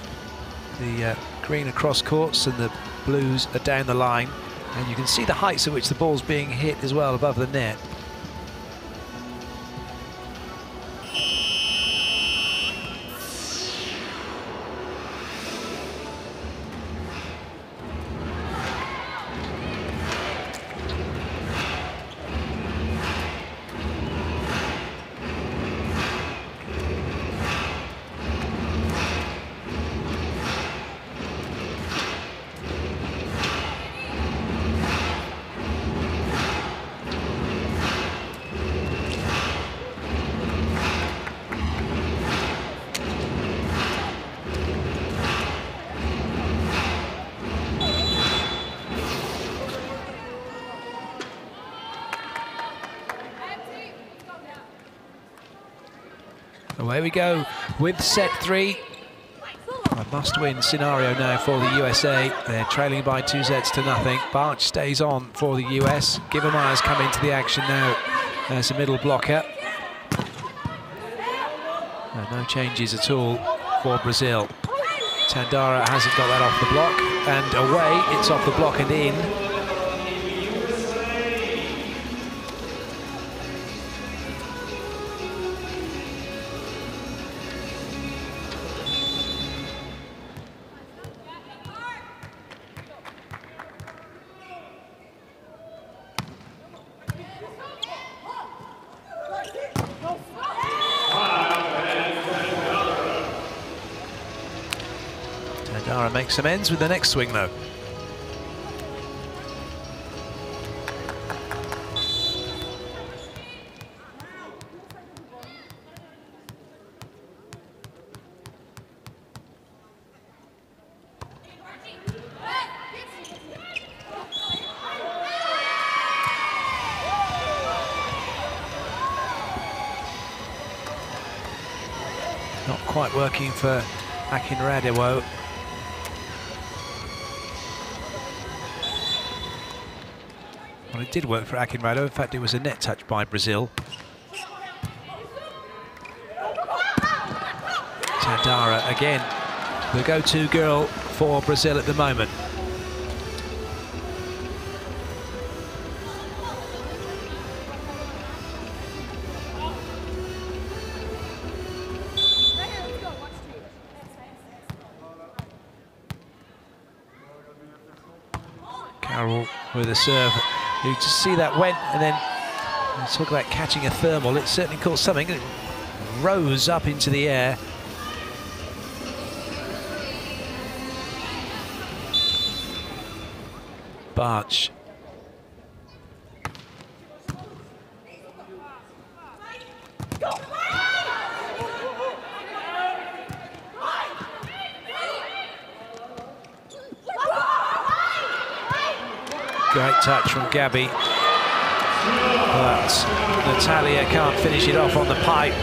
The green across courts and the blues are down the line, and you can see the heights at which the ball's being hit as well above the net. Away we go with set 3. A must-win scenario now for the USA. They're trailing by 2 sets to nothing. Barch stays on for the US. Givermeyer's come into the action now as a middle blocker. No changes at all for Brazil. Tandara hasn't got that off the block, and away, it's off the block and in. Tandara makes amends with the next swing, though. Not quite working for Akinradewo. Well, it did work for Akinradewo. In fact, it was a net touch by Brazil. Tandara again, the go-to girl for Brazil at the moment. Carroll with a serve. You just see that went, and then you talk about catching a thermal. It certainly caught something. It rose up into the air. Barch. Great touch from Gabby, but Natalia can't finish it off on the pipe.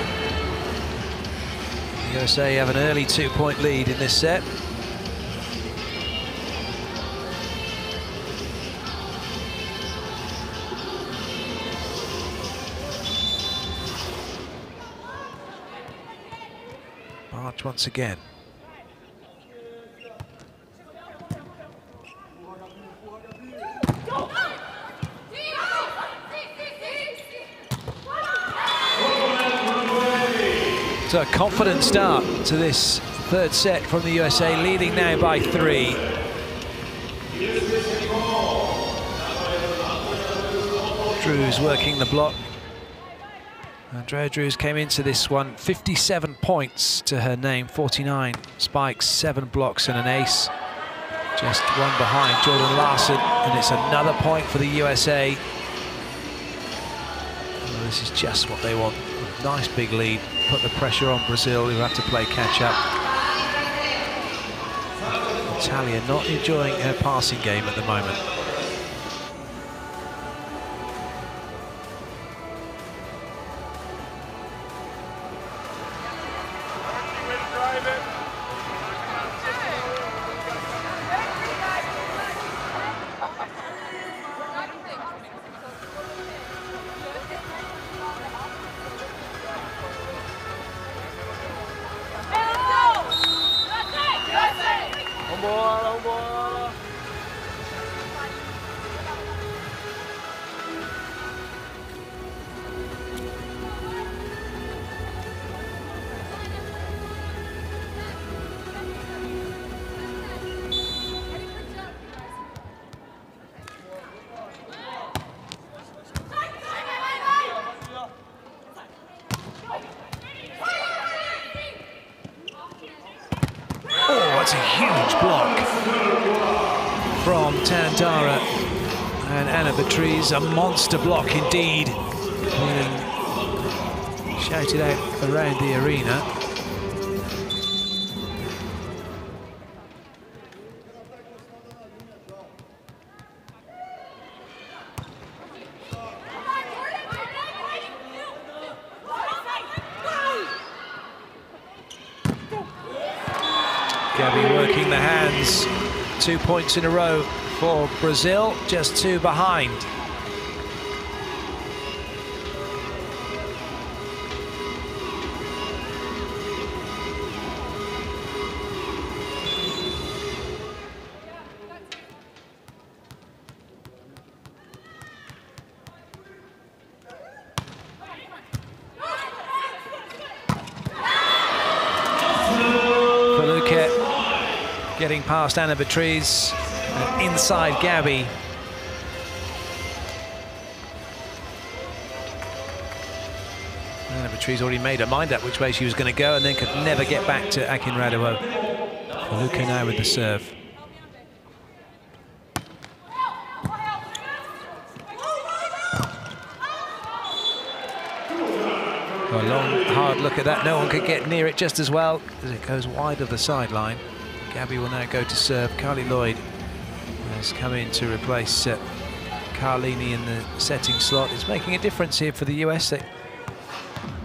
The USA have an early 2-point lead in this set. Barch once again. So a confident start to this third set from the USA, leading now by 3. Drews working the block. Andrea Drews came into this one 57 points to her name, 49 spikes, 7 blocks and an ace. Just one behind Jordan Larson, and it's another point for the USA. Well, this is just what they want. A nice big lead. Put the pressure on Brazil, who have to play catch-up. Natalia not enjoying her passing game at the moment. That's a huge block from Tandara, and Anna Beatriz, a monster block indeed, being shouted out around the arena. working the hands. 2 points in a row for Brazil, just 2 behind. Getting past Anna Beatriz and inside Gabby. Anna Beatriz already made her mind up which way she was going to go and then could never get back to Akinradova. Feluke now with the serve. A long, hard look at that. No one could get near it just as well as it goes wide of the sideline. Gabby will now go to serve. Carly Lloyd has come in to replace Carlini in the setting slot. It's making a difference here for the US. They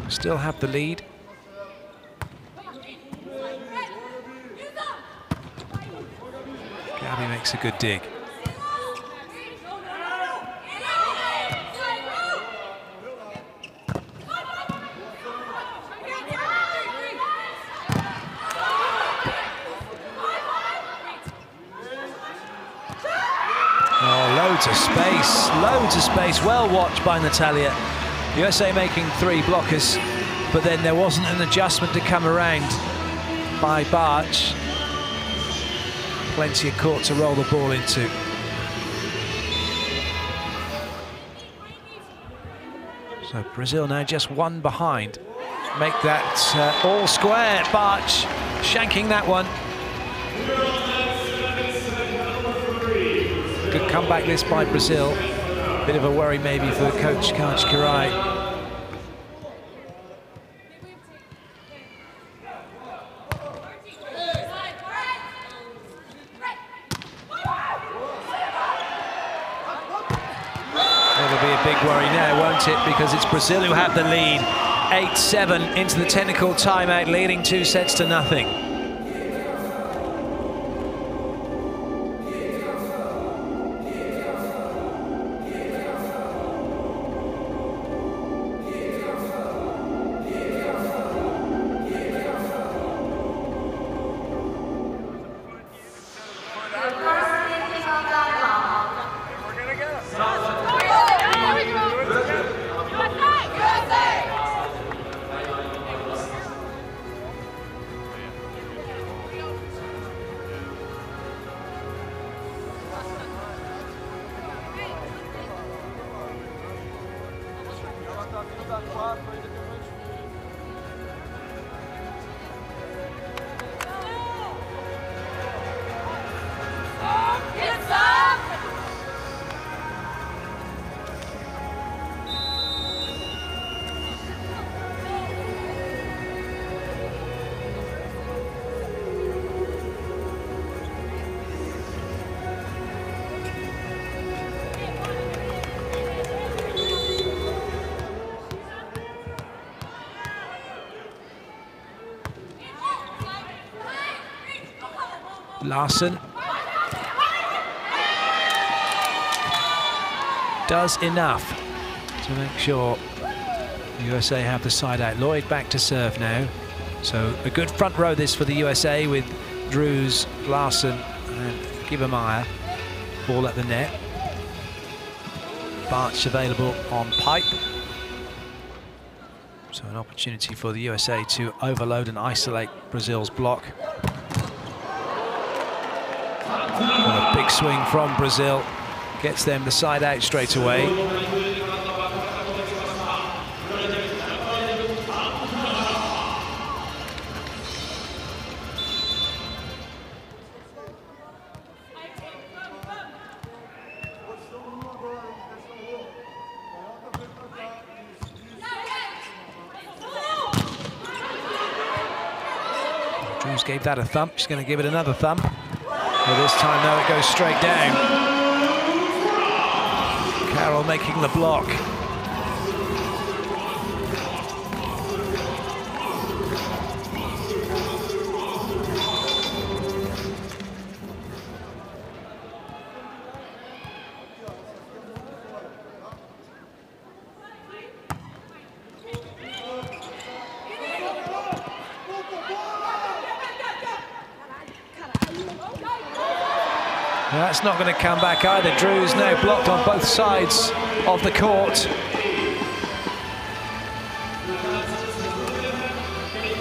still have the lead. Gabby makes a good dig. Loads of space, well watched by Natalia. USA making 3 blockers, but then there wasn't an adjustment to come around by Barch. Plenty of court to roll the ball into. So Brazil now just 1 behind. Make that all square. Barch shanking that one. Good comeback this by Brazil. Bit of a worry maybe for coach Kaj Kirai. It'll be a big worry now, won't it? Because it's Brazil who have the lead. 8-7 into the technical timeout, leading 2 sets to nothing. Larson does enough to make sure USA have the side out. Lloyd back to serve now. So a good front row this for the USA with Drews, Larson and Gibermeyer. Ball at the net. Barch available on pipe. So an opportunity for the USA to overload and isolate Brazil's block. And a big swing from Brazil gets them the side out straight away. Drews gave that a thump. She's going to give it another thump. Well, this time, though, it goes straight down. Carroll making the block. That's not going to come back either. Drew's now blocked on both sides of the court.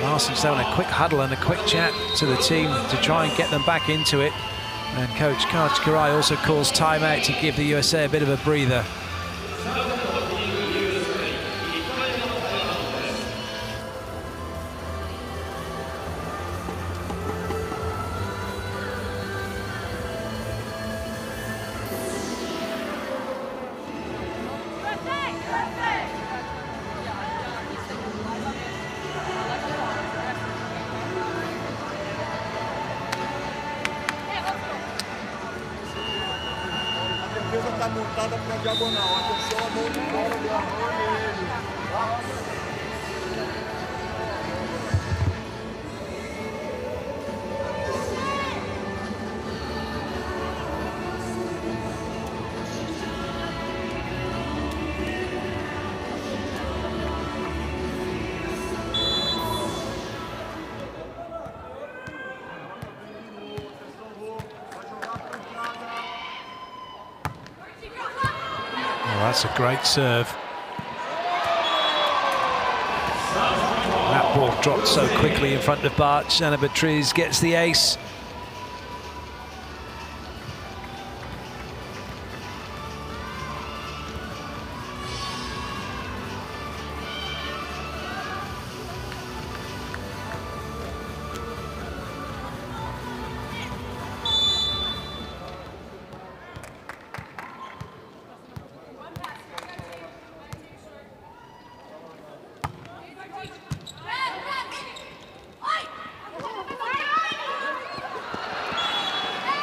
Larson's having a quick huddle and a quick chat to the team to try and get them back into it. And coach Karai also calls timeout to give the USA a bit of a breather. Está montada para a diagonal. Atenção, a mão de bola do amor nele. That's a great serve. That ball dropped so quickly in front of Barch. Anna Beatriz gets the ace.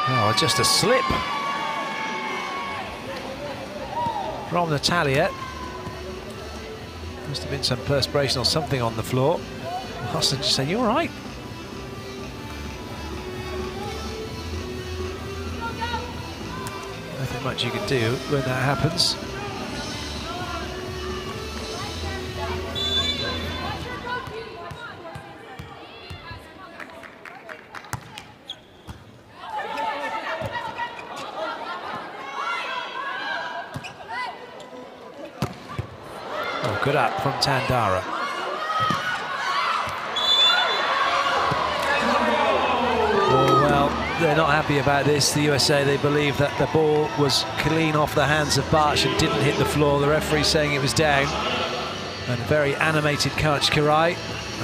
Oh, just a slip from Natalia. Must have been some perspiration or something on the floor. Larson just saying, "You all right?" Nothing much you can do when that happens. Good up from Tandara. Oh, well, they're not happy about this. The USA, they believe that the ball was clean off the hands of Barch and didn't hit the floor. The referee saying it was down. And very animated Coach Karai.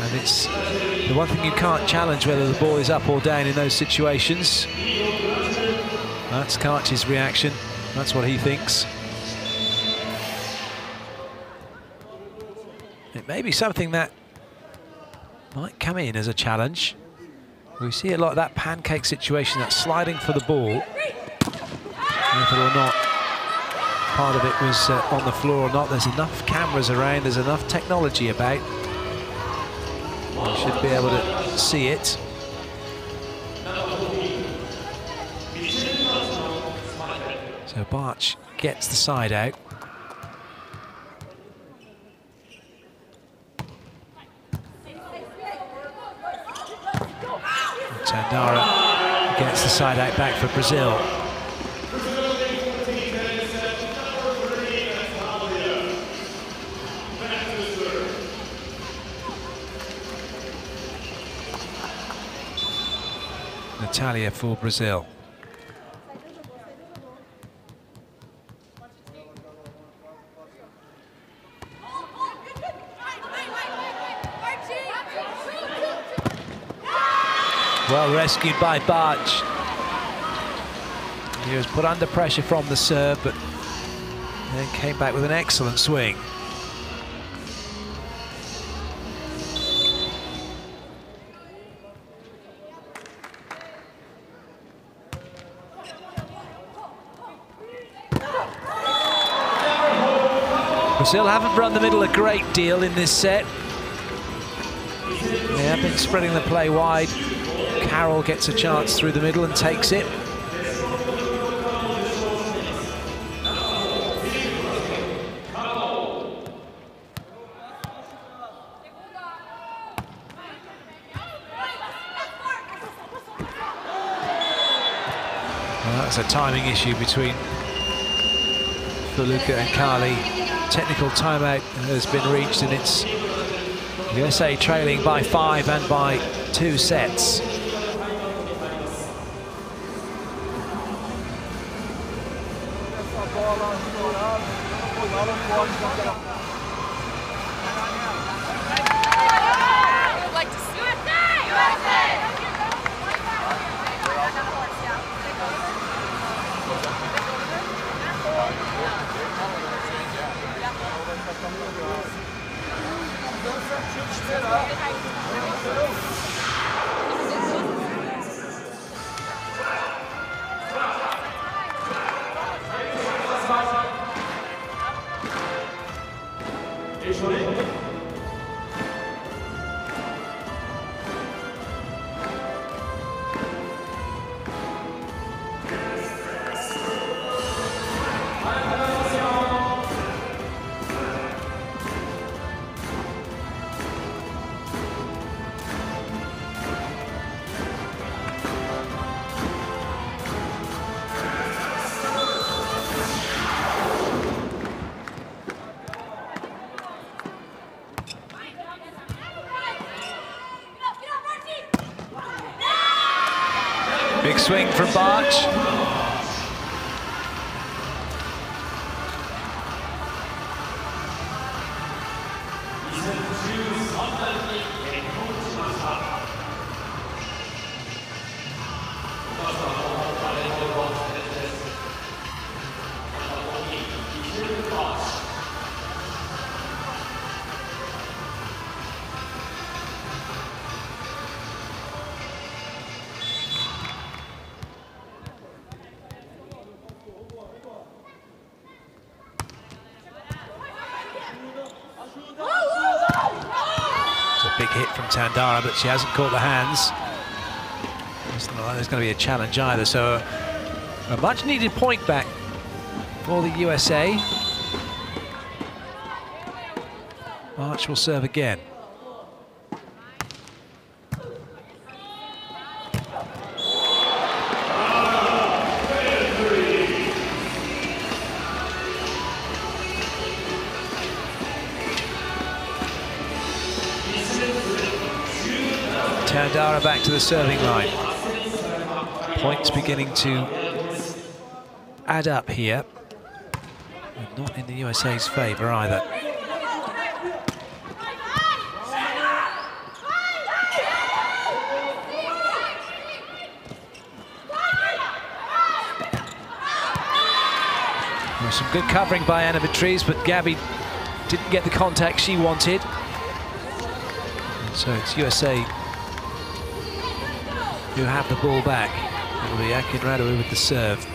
And it's the one thing you can't challenge, whether the ball is up or down in those situations. That's Karch's reaction. That's what he thinks. It may be something that might come in as a challenge. We see a lot of that pancake situation, that sliding for the ball. Whether or not part of it was on the floor or not, there's enough cameras around, there's enough technology about. You should be able to see it. So Barch gets the side out. Tandara gets the side out back for Brazil. Natalia for Brazil. Well rescued by Barch. He was put under pressure from the serve, but then came back with an excellent swing. Brazil haven't run the middle a great deal in this set. They have been spreading the play wide. Carroll gets a chance through the middle and takes it. Well, that That's a timing issue between Feluca and Kali. Technical timeout has been reached, and it's USA trailing by 5 and by 2 sets. Big swing from Barch. Big hit from Tandara, but she hasn't caught the hands. It's not like there's going to be a challenge either, so a much needed point back for the USA. March will serve again. Tandara back to the serving line. Points beginning to add up here. And not in the USA's favour either. Well, some good covering by Anna Beatriz, but Gabby didn't get the contact she wanted. So it's USA who have the ball back. It'll be Akinradou with the serve.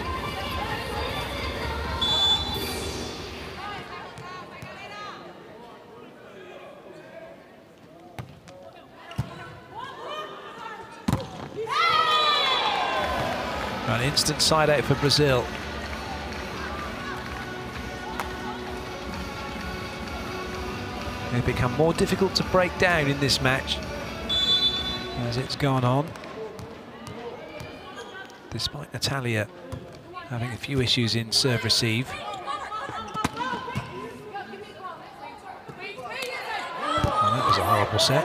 An instant side out for Brazil. They've become more difficult to break down in this match as it's gone on. Despite Natalia having a few issues in serve-receive. Well, that was a horrible set.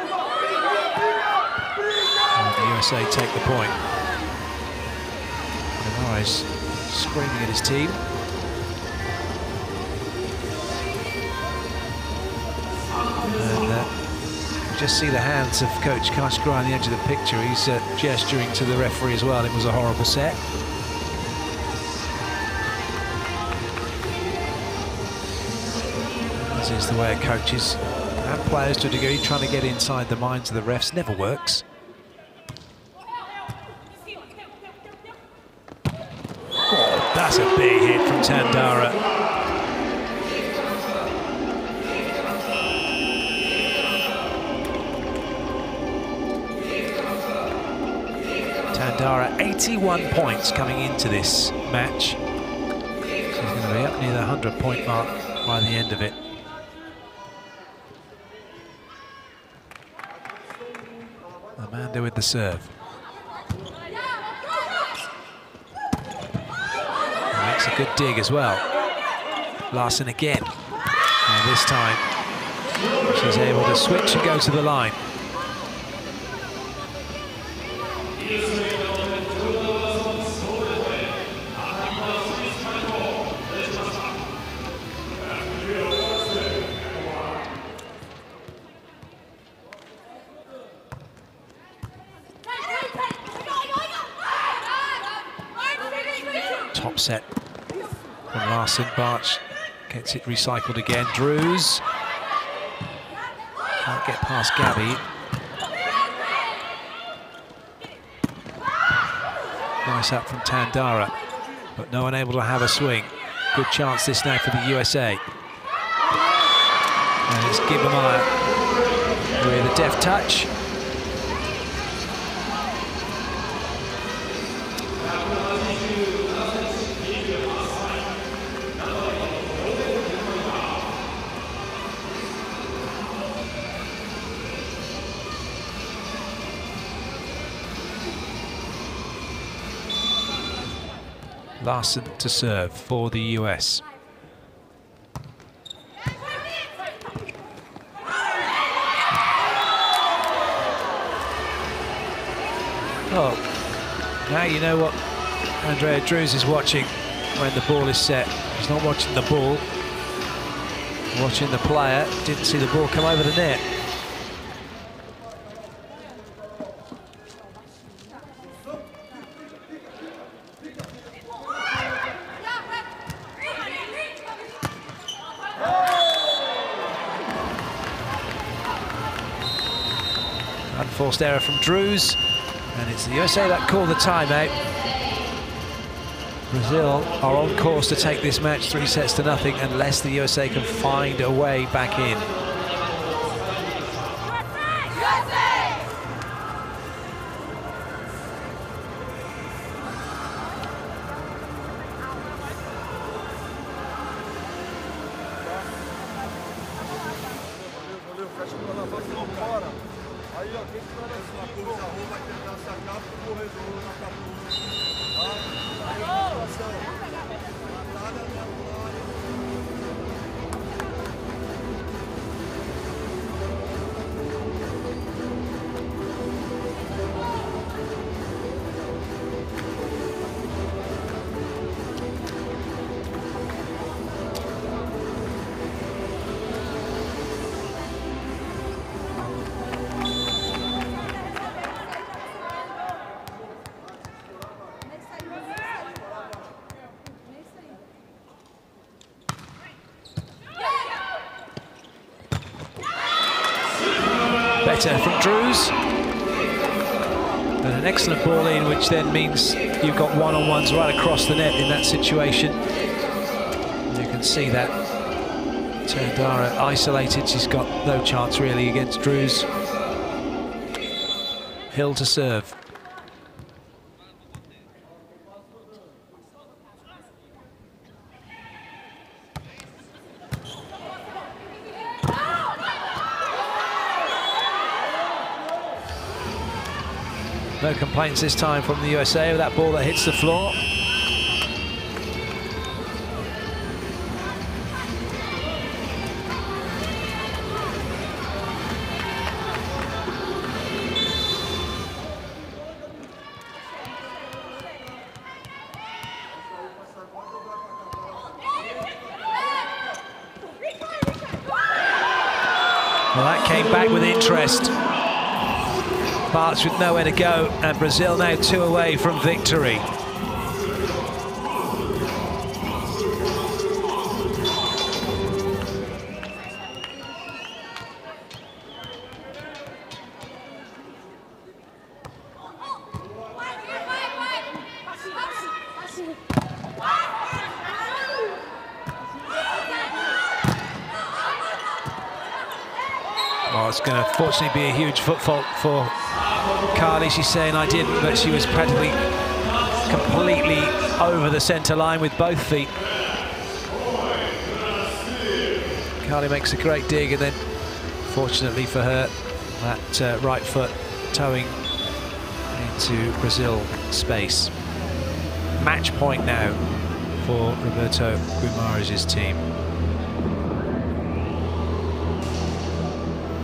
And the USA take the point. Linares screaming at his team. And you just see the hands of Coach Kashkar on the edge of the picture. He's gesturing to the referee as well. It was a horrible set. This is the way it coaches and players to a degree, trying to get inside the minds of the refs. Never works. Oh, that's a big hit from Tandara. Tandara, 81 points coming into this match. She's going to be up near the 100-point mark by the end of it. Amanda with the serve. Makes a good dig as well. Larson again. And this time, she's able to switch and go to the line. Top set from Larson. Barch gets it recycled again. Drews can't get past Gabby. Nice up from Tandara, but no one able to have a swing. Good chance this now for the USA. And it's Gibbermeyer with a deft touch. Larson to serve for the US. Oh, now you know what Andrea Drews is watching when the ball is set. He's not watching the ball, watching the player. Didn't see the ball come over the net. Unforced error from Drews, and it's the USA that call the timeout. Brazil are on course to take this match 3-0 unless the USA can find a way back in. Better from Drews. And an excellent ball in, which then means you've got one-on-ones right across the net in that situation. You can see that Tandara isolated. She's got no chance really against Drews. Hill to serve. No complaints this time from the USA with that ball that hits the floor. Well, that came back with interest. Barts with nowhere to go, and Brazil now 2 away from victory. Well, it's going to fortunately be a huge foot fault for Carly. She's saying I didn't, but she was practically completely over the centre line with both feet. Carly makes a great dig, and then fortunately for her, that right foot towing into Brazil space. Match point now for Roberto Guimarães' team.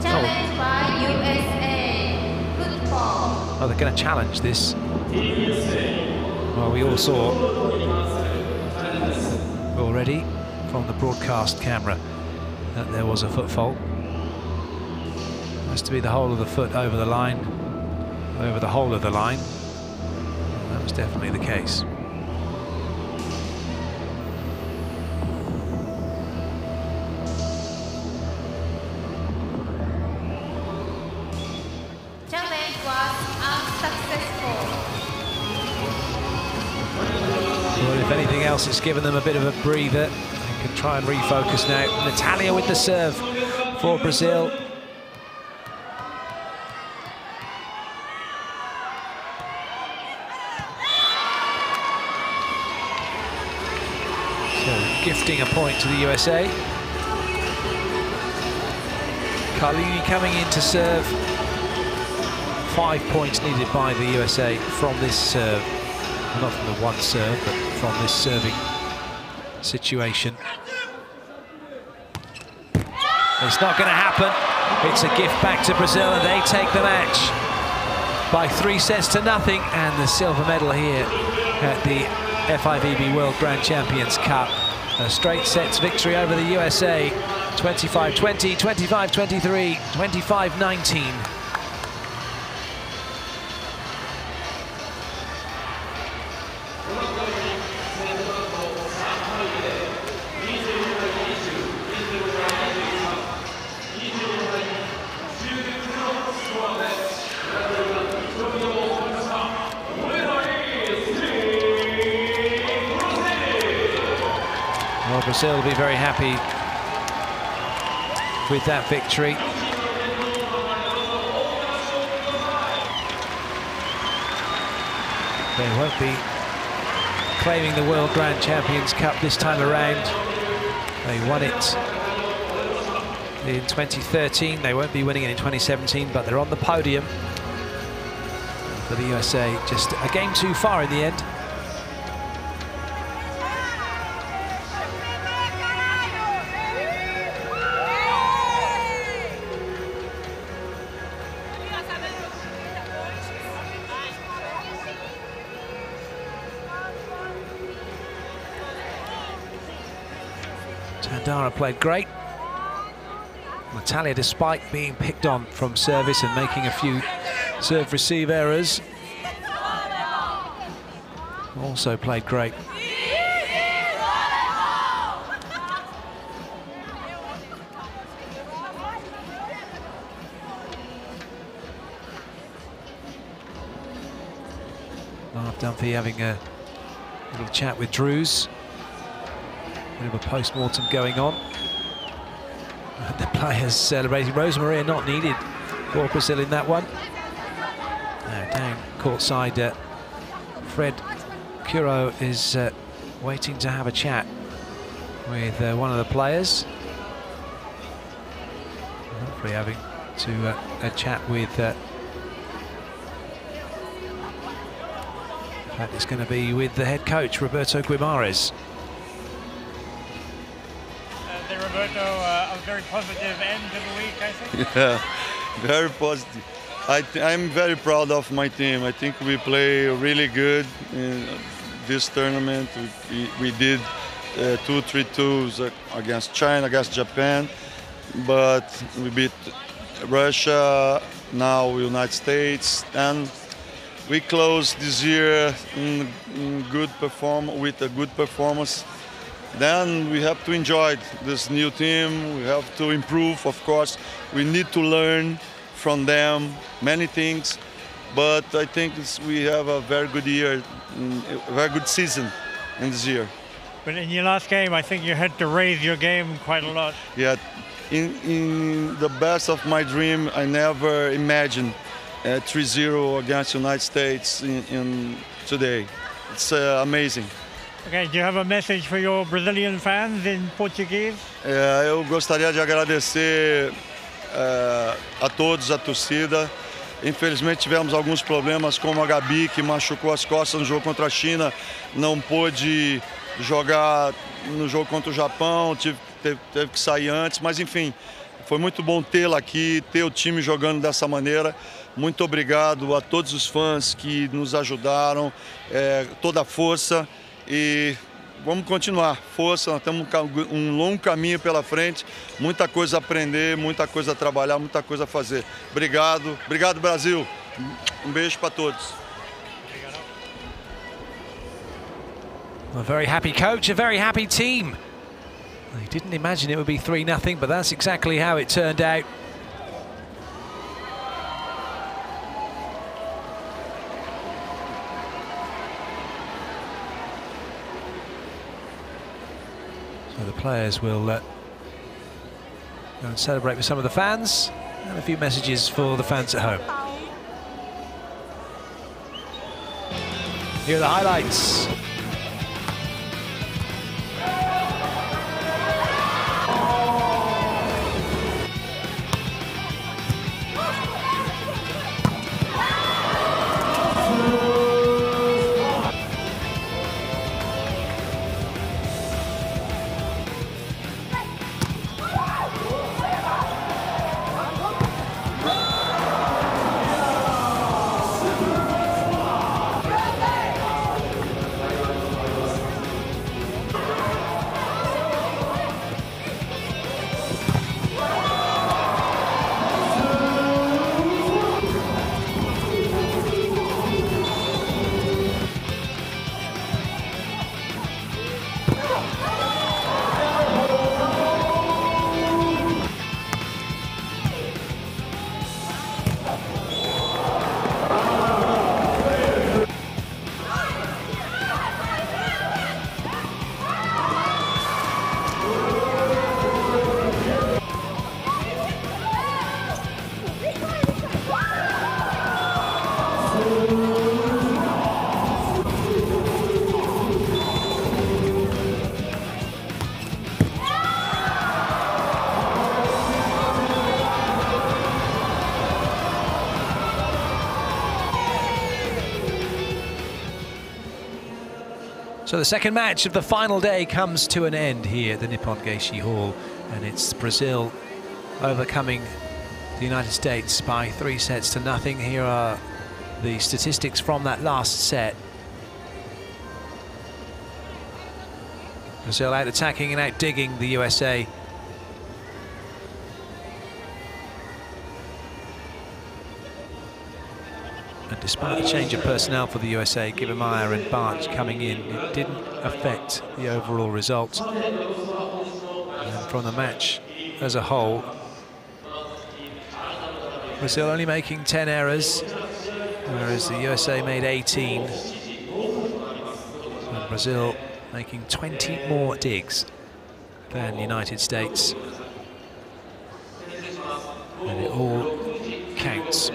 Challenge by USA. Football. Oh, they're going to challenge this. Well, we all saw already from the broadcast camera that there was a foot fault. Has to be the whole of the foot over the line, over the whole of the line. And that was definitely the case. Challenge was unsuccessful. Well, if anything else, it's given them a bit of a breather. They can try and refocus now. Natalia with the serve for Brazil. Gifting a point to the USA. Carlini coming in to serve. 5 points needed by the USA from this serve. Well, not from the one serve, but from this serving situation. It's not going to happen. It's a gift back to Brazil, and they take the match by 3-0. And the silver medal here at the FIVB World Grand Champions Cup. A straight sets victory over the USA, 25-20, 25-23, 25-19. Well, Brazil will be very happy with that victory. They won't be claiming the World Grand Champions Cup this time around. They won it in 2013. They won't be winning it in 2017, but they're on the podium for the USA. Just a game too far in the end. Tandara played great. Natalia, despite being picked on from service and making a few serve-receive errors, also played great. Marv Dunphy having a little chat with Drews. Bit of a post-mortem going on. And the players celebrating. Rosa Maria not needed for Brazil in that one. Now down courtside, Fred Curo is waiting to have a chat with one of the players. Hopefully having to a chat with... in fact, it's going to be with the head coach, Roberto Guimarães. Roberto, a very positive end to the week, I think. Yeah, very positive. I'm very proud of my team. I think we play really good in this tournament. We did 2-3-2s against China, against Japan, but we beat Russia, now United States, and we closed this year with a good performance. Then we have to enjoy this new team. We have to improve, of course. We need to learn from them many things, but I think we have a very good year, a very good season in this year. But in your last game, I think you had to raise your game quite a lot. Yeah, in the best of my dream, I never imagined 3-0 against the United States in today. It's amazing. Okay, do you have a message for your Brazilian fans in Portuguese? Eu gostaria de agradecer a todos, a torcida. Infelizmente tivemos alguns problemas, como a Gabi, que machucou as costas no jogo contra a China, não pôde jogar no jogo contra o Japão, teve que sair antes, mas enfim, foi muito bom tê-la aqui, ter o time jogando dessa maneira. Muito obrigado a todos os fãs que nos ajudaram, toda a força, e vamos continuar. Força, nós temos um longo caminho pela frente, muita coisa a aprender, muita coisa a trabalhar, muita coisa a fazer. Obrigado, obrigado Brasil. Um beijo para todos. A very happy coach, a very happy team. He didn't imagine it would be 3-0, but that's exactly how it turned out. So the players will go and celebrate with some of the fans, and a few messages for the fans at home. Here are the highlights. So the second match of the final day comes to an end here at the Nippon Geishi Hall, and it's Brazil overcoming the United States by 3-0. Here are the statistics from that last set. Brazil out attacking and out digging the USA. And despite the change of personnel for the USA, Gibbermeyer and Barch coming in, it didn't affect the overall result. And from the match as a whole, Brazil only making 10 errors, whereas the USA made 18. And Brazil making 20 more digs than the United States. And it all counts.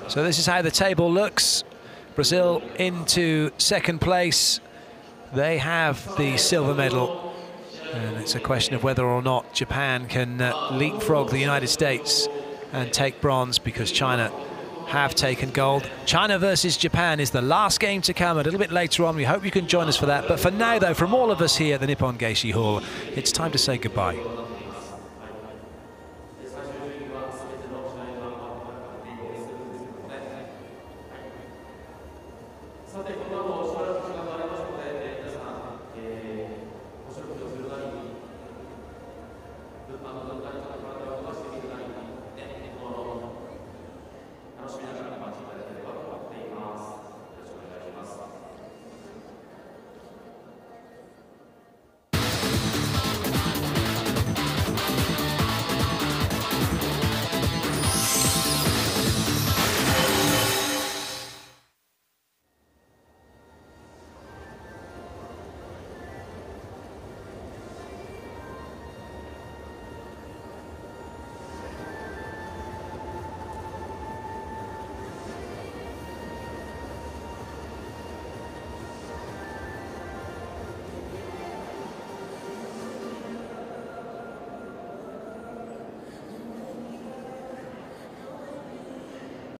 So this is how the table looks. Brazil into second place. They have the silver medal. And it's a question of whether or not Japan can leapfrog the United States and take bronze, because China have taken gold. China versus Japan is the last game to come a little bit later on. We hope you can join us for that. But for now, though, from all of us here at the Nippon Geishi Hall, it's time to say goodbye.